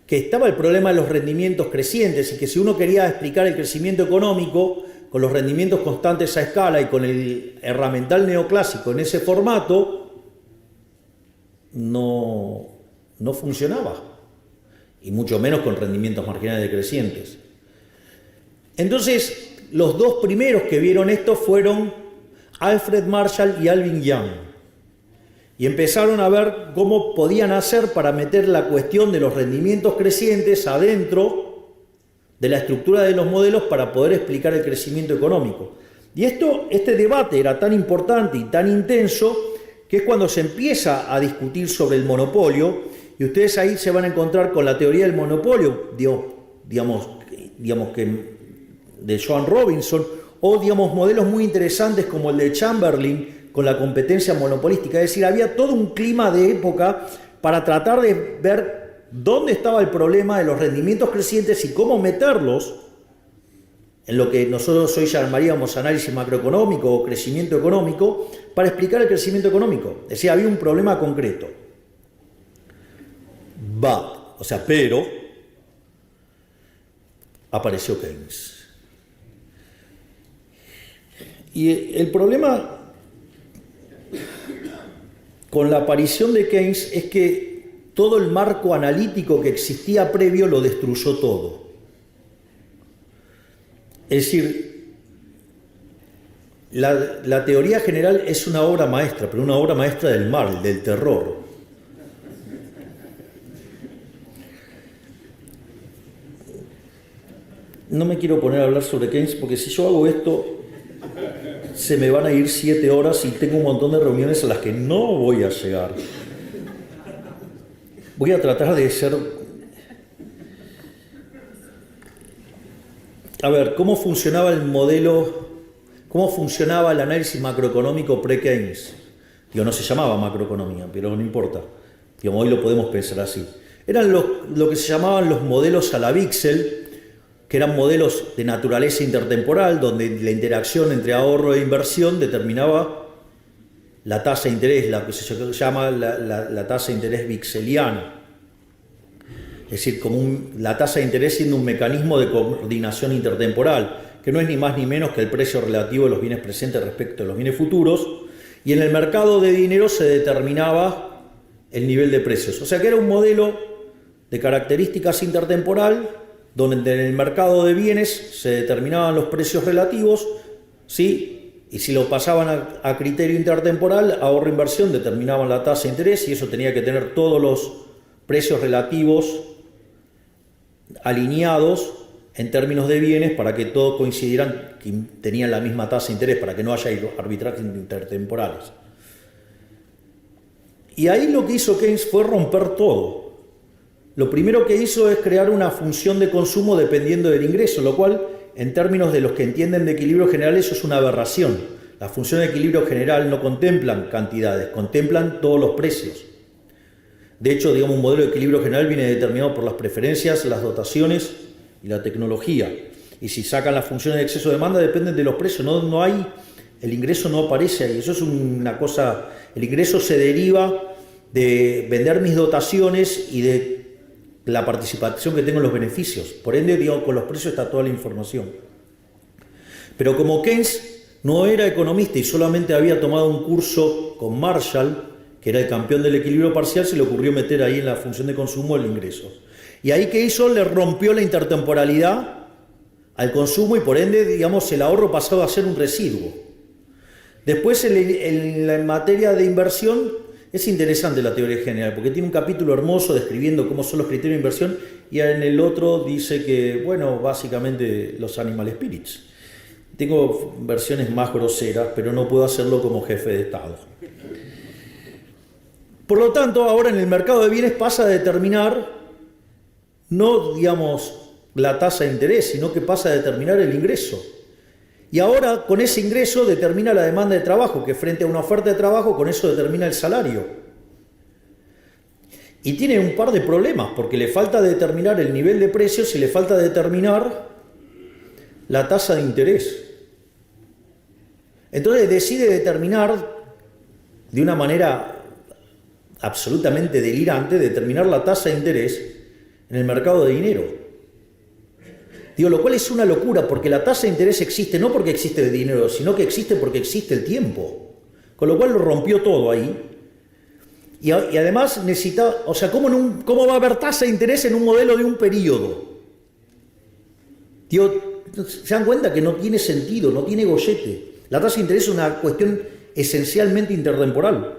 que estaba el problema de los rendimientos crecientes y que si uno quería explicar el crecimiento económico con los rendimientos constantes a escala y con el herramental neoclásico en ese formato, no funcionaba, y mucho menos con rendimientos marginales decrecientes. Entonces, los dos primeros que vieron esto fueron Alfred Marshall y Alvin Young. Y empezaron a ver cómo podían hacer para meter la cuestión de los rendimientos crecientes adentro de la estructura de los modelos para poder explicar el crecimiento económico. Y este debate era tan importante y tan intenso que es cuando se empieza a discutir sobre el monopolio, y ustedes ahí se van a encontrar con la teoría del monopolio, digamos que de Joan Robinson, o digamos modelos muy interesantes como el de Chamberlain, con la competencia monopolística. Es decir, había todo un clima de época para tratar de ver dónde estaba el problema de los rendimientos crecientes y cómo meterlos en lo que nosotros hoy llamaríamos análisis macroeconómico o crecimiento económico, para explicar el crecimiento económico. Es decir, había un problema concreto. Pero apareció Keynes. Y el problema con la aparición de Keynes es que todo el marco analítico que existía previo lo destruyó todo. Es decir, la teoría general es una obra maestra, pero una obra maestra del mal, del terror. No me quiero poner a hablar sobre Keynes porque si yo hago esto se me van a ir 7 horas y tengo un montón de reuniones a las que no voy a llegar. Voy a tratar de ser... A ver, ¿cómo funcionaba el modelo, cómo funcionaba el análisis macroeconómico pre-Keynes? No se llamaba macroeconomía, pero no importa. Hoy lo podemos pensar así. Eran lo que se llamaban los modelos a la Wiesel, que eran modelos de naturaleza intertemporal, donde la interacción entre ahorro e inversión determinaba la tasa de interés, la que se llama la tasa de interés wieseliana. decir, como la tasa de interés siendo un mecanismo de coordinación intertemporal, que no es ni más ni menos que el precio relativo de los bienes presentes respecto a los bienes futuros, y en el mercado de dinero se determinaba el nivel de precios. O sea que era un modelo de características intertemporal, donde en el mercado de bienes se determinaban los precios relativos, ¿sí? Y si lo pasaban a criterio intertemporal, ahorro-inversión determinaban la tasa de interés y eso tenía que tener todos los precios relativos alineados en términos de bienes para que todos coincidieran que tenían la misma tasa de interés, para que no haya arbitrajes intertemporales. Y ahí lo que hizo Keynes fue romper todo. Lo primero que hizo es crear una función de consumo dependiendo del ingreso, lo cual, en términos de los que entienden de equilibrio general, eso es una aberración. Las funciones de equilibrio general no contemplan cantidades, contemplan todos los precios. De hecho, digamos, un modelo de equilibrio general viene determinado por las preferencias, las dotaciones y la tecnología. Y si sacan las funciones de exceso de demanda, dependen de los precios. No hay, el ingreso no aparece ahí. Eso es una cosa. El ingreso se deriva de vender mis dotaciones y de la participación que tengo en los beneficios. Por ende, digo, con los precios está toda la información. Pero como Keynes no era economista y solamente había tomado un curso con Marshall, que era el campeón del equilibrio parcial, se le ocurrió meter ahí en la función de consumo el ingreso. Y ahí, ¿qué hizo? Le rompió la intertemporalidad al consumo y por ende, digamos, el ahorro pasaba a ser un residuo. Después, en materia de inversión, es interesante la teoría general, porque tiene un capítulo hermoso describiendo cómo son los criterios de inversión y en el otro dice que, bueno, básicamente los animal spirits. Tengo versiones más groseras, pero no puedo hacerlo como jefe de Estado. Por lo tanto, ahora en el mercado de bienes pasa a determinar, no, digamos, la tasa de interés, sino que pasa a determinar el ingreso. Y ahora, con ese ingreso, determina la demanda de trabajo, que frente a una oferta de trabajo, con eso determina el salario. Y tiene un par de problemas, porque le falta determinar el nivel de precios y le falta determinar la tasa de interés. Entonces decide determinar, de una manera absolutamente delirante, determinar la tasa de interés en el mercado de dinero. Digo, lo cual es una locura, porque la tasa de interés existe no porque existe el dinero, sino que existe porque existe el tiempo. Con lo cual lo rompió todo ahí. Y además necesita, o sea, ¿cómo va a haber tasa de interés en un modelo de un periodo? Digo, se dan cuenta que no tiene sentido, no tiene gollete. La tasa de interés es una cuestión esencialmente intertemporal.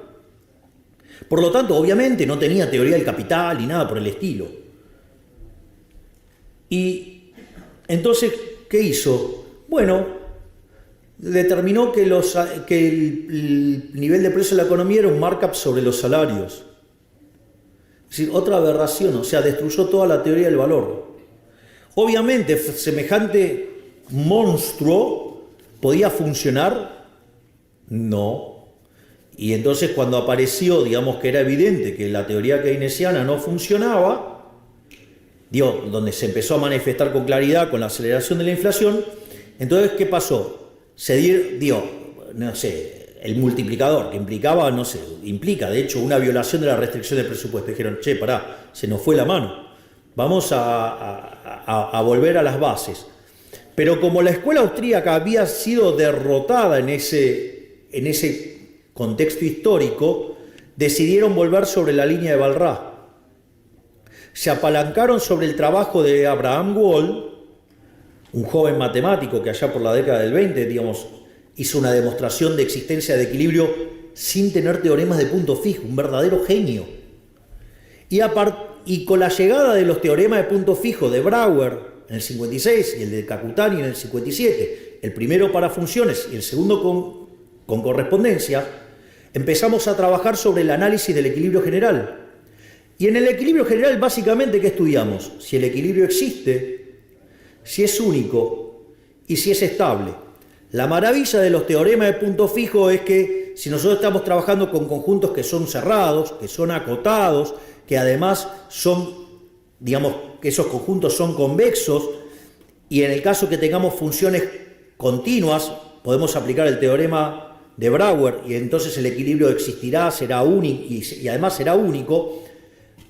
Por lo tanto, obviamente no tenía teoría del capital ni nada por el estilo. Y entonces, ¿qué hizo? Bueno, determinó que el nivel de precio de la economía era un markup sobre los salarios. Es decir, otra aberración, o sea, destruyó toda la teoría del valor. Obviamente, semejante monstruo podía funcionar, no. Y entonces cuando apareció, digamos que era evidente que la teoría keynesiana no funcionaba, donde se empezó a manifestar con claridad con la aceleración de la inflación, entonces, ¿qué pasó? Se dio, no sé, el multiplicador, que implica, de hecho, una violación de la restricción del presupuesto. Dijeron, pará, se nos fue la mano, vamos a volver a las bases. Pero como la escuela austríaca había sido derrotada en ese contexto histórico, decidieron volver sobre la línea de Walras. Se apalancaron sobre el trabajo de Abraham Wald, un joven matemático que allá por la década del 20, digamos, hizo una demostración de existencia de equilibrio sin tener teoremas de punto fijo, un verdadero genio. Y con la llegada de los teoremas de punto fijo de Brouwer en el 56 y el de Kakutani en el 57, el primero para funciones y el segundo con correspondencia, empezamos a trabajar sobre el análisis del equilibrio general. Y en el equilibrio general, básicamente, ¿qué estudiamos? Si el equilibrio existe, si es único y si es estable. La maravilla de los teoremas de punto fijo es que si nosotros estamos trabajando con conjuntos que son cerrados, que son acotados, que además son, digamos, que esos conjuntos son convexos, y en el caso que tengamos funciones continuas, podemos aplicar el teorema de Brouwer y entonces el equilibrio existirá, será único y además será único.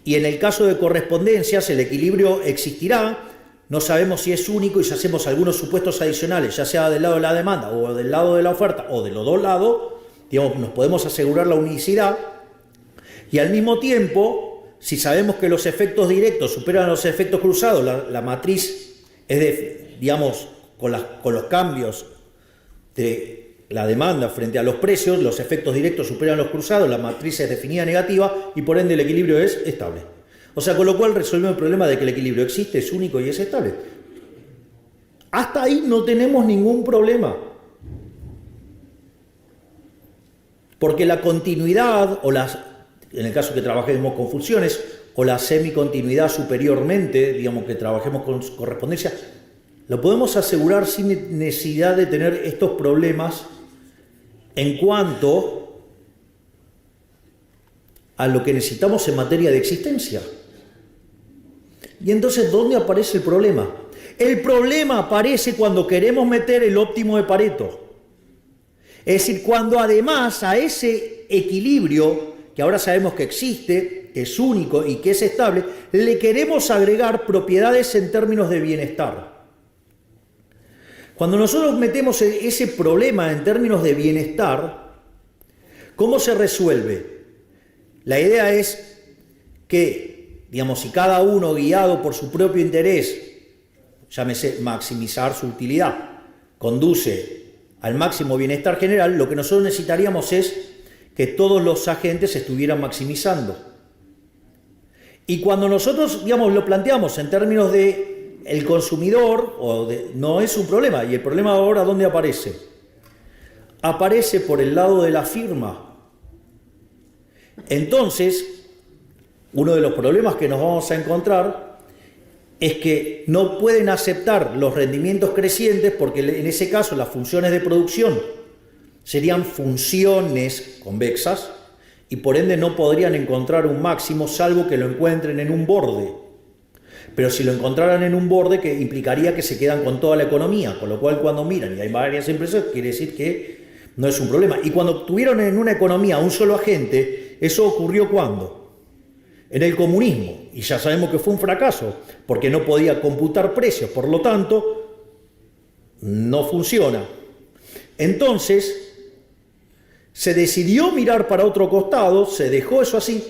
Y en el caso de correspondencias, el equilibrio existirá. No sabemos si es único y si hacemos algunos supuestos adicionales, ya sea del lado de la demanda o del lado de la oferta o de los dos lados, digamos, nos podemos asegurar la unicidad. Y al mismo tiempo, si sabemos que los efectos directos superan los efectos cruzados, la matriz es de, digamos, con los cambios de la demanda frente a los precios, los efectos directos superan los cruzados, la matriz es definida negativa y por ende el equilibrio es estable. O sea, con lo cual resolvemos el problema de que el equilibrio existe, es único y es estable. Hasta ahí no tenemos ningún problema. Porque la continuidad, en el caso que trabajemos con funciones, o la semicontinuidad superiormente, digamos que trabajemos con correspondencia, lo podemos asegurar sin necesidad de tener estos problemas en cuanto a lo que necesitamos en materia de existencia. Y entonces, ¿dónde aparece el problema? El problema aparece cuando queremos meter el óptimo de Pareto. Es decir, cuando además a ese equilibrio, que ahora sabemos que existe, que es único y que es estable, le queremos agregar propiedades en términos de bienestar. Cuando nosotros metemos ese problema en términos de bienestar, ¿cómo se resuelve? La idea es que, digamos, si cada uno guiado por su propio interés, llámese maximizar su utilidad, conduce al máximo bienestar general, lo que nosotros necesitaríamos es que todos los agentes estuvieran maximizando. Y cuando nosotros, digamos, lo planteamos en términos de el consumidor, no es un problema. Y el problema ahora, ¿dónde aparece? Aparece por el lado de la firma. Entonces, uno de los problemas que nos vamos a encontrar es que no pueden aceptar los rendimientos crecientes porque en ese caso las funciones de producción serían funciones convexas y por ende no podrían encontrar un máximo salvo que lo encuentren en un borde. Pero si lo encontraran en un borde, que implicaría que se quedan con toda la economía, con lo cual cuando miran y hay varias empresas, quiere decir que no es un problema. Y cuando tuvieron en una economía un solo agente, ¿eso ocurrió cuándo? En el comunismo, y ya sabemos que fue un fracaso, porque no podía computar precios, por lo tanto, no funciona. Entonces, se decidió mirar para otro costado, se dejó eso así.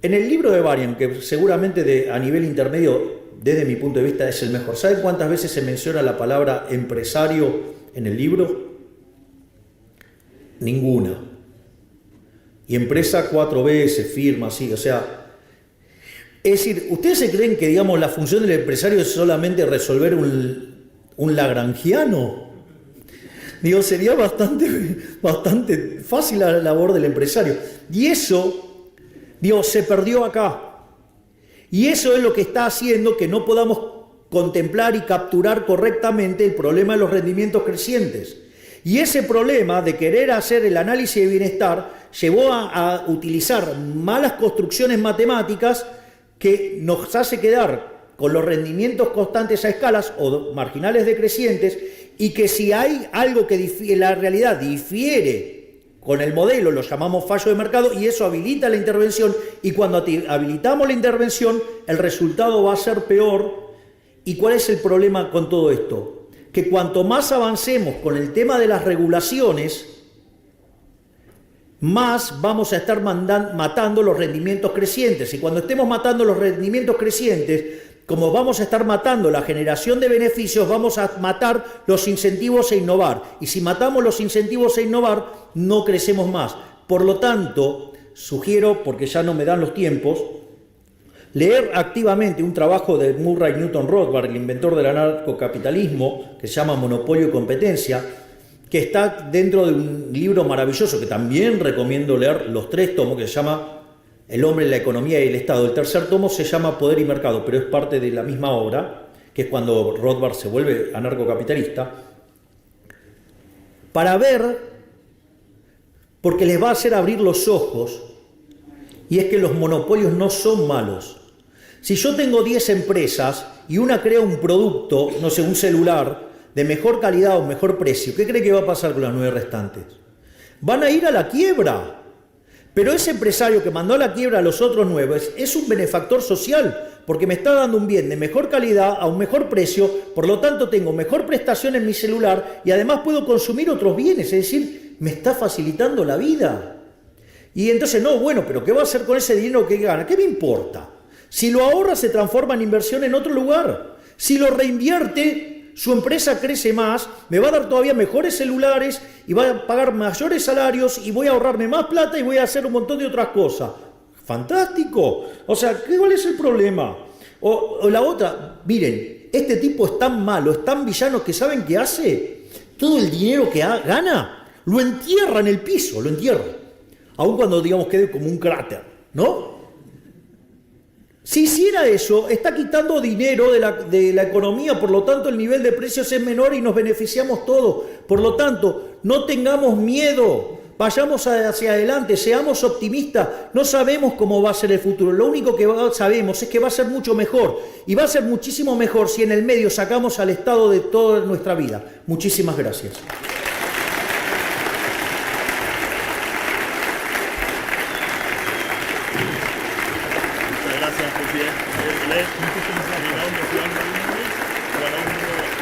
En el libro de Varian, que seguramente a nivel intermedio, desde mi punto de vista, es el mejor, ¿saben cuántas veces se menciona la palabra empresario en el libro? Ninguna. Y empresa 4 veces, firma, así, o sea... Es decir, ¿ustedes se creen que, digamos, la función del empresario es solamente resolver un lagrangiano? Digo, sería bastante fácil la labor del empresario. Y eso, digo, se perdió acá. Y eso es lo que está haciendo que no podamos contemplar y capturar correctamente el problema de los rendimientos crecientes. Y ese problema de querer hacer el análisis de bienestar llevó a utilizar malas construcciones matemáticas que nos hace quedar con los rendimientos constantes a escalas o marginales decrecientes, y que si hay algo que en la realidad difiere con el modelo, lo llamamos fallo de mercado, y eso habilita la intervención, y cuando habilitamos la intervención el resultado va a ser peor. ¿Y cuál es el problema con todo esto? Que cuanto más avancemos con el tema de las regulaciones, más vamos a estar matando los rendimientos crecientes. Y cuando estemos matando los rendimientos crecientes, como vamos a estar matando la generación de beneficios, vamos a matar los incentivos a innovar. Y si matamos los incentivos a innovar, no crecemos más. Por lo tanto, sugiero, porque ya no me dan los tiempos, leer activamente un trabajo de Murray Newton Rothbard, el inventor del anarcocapitalismo, que se llama Monopolio y Competencia, que está dentro de un libro maravilloso que también recomiendo leer, los 3 tomos, que se llama El hombre, la economía y el Estado. El tercer tomo se llama Poder y Mercado, pero es parte de la misma obra, que es cuando Rothbard se vuelve anarcocapitalista, para ver, porque les va a hacer abrir los ojos, y es que los monopolios no son malos. Si yo tengo 10 empresas y una crea un producto, no sé, un celular, de mejor calidad o mejor precio, ¿qué cree que va a pasar con las 9 restantes? Van a ir a la quiebra. Pero ese empresario que mandó a la quiebra a los otros 9 es un benefactor social, porque me está dando un bien de mejor calidad a un mejor precio, por lo tanto tengo mejor prestación en mi celular y además puedo consumir otros bienes, es decir, me está facilitando la vida. Y entonces, no, bueno, pero ¿qué va a hacer con ese dinero que gana? ¿Qué me importa? Si lo ahorra, se transforma en inversión en otro lugar. Si lo reinvierte, su empresa crece más, me va a dar todavía mejores celulares y va a pagar mayores salarios y voy a ahorrarme más plata y voy a hacer un montón de otras cosas. ¡Fantástico! O sea, ¿cuál es el problema? O la otra, miren, este tipo es tan malo, es tan villano que ¿saben qué hace? Todo el dinero que gana lo entierra en el piso, lo entierra. Aun cuando, digamos, quede como un cráter, ¿no? Si hiciera eso, está quitando dinero de la economía, por lo tanto el nivel de precios es menor y nos beneficiamos todos. Por lo tanto, no tengamos miedo, vayamos hacia adelante, seamos optimistas, no sabemos cómo va a ser el futuro, lo único que sabemos es que va a ser mucho mejor y va a ser muchísimo mejor si en el medio sacamos al Estado de toda nuestra vida. Muchísimas gracias.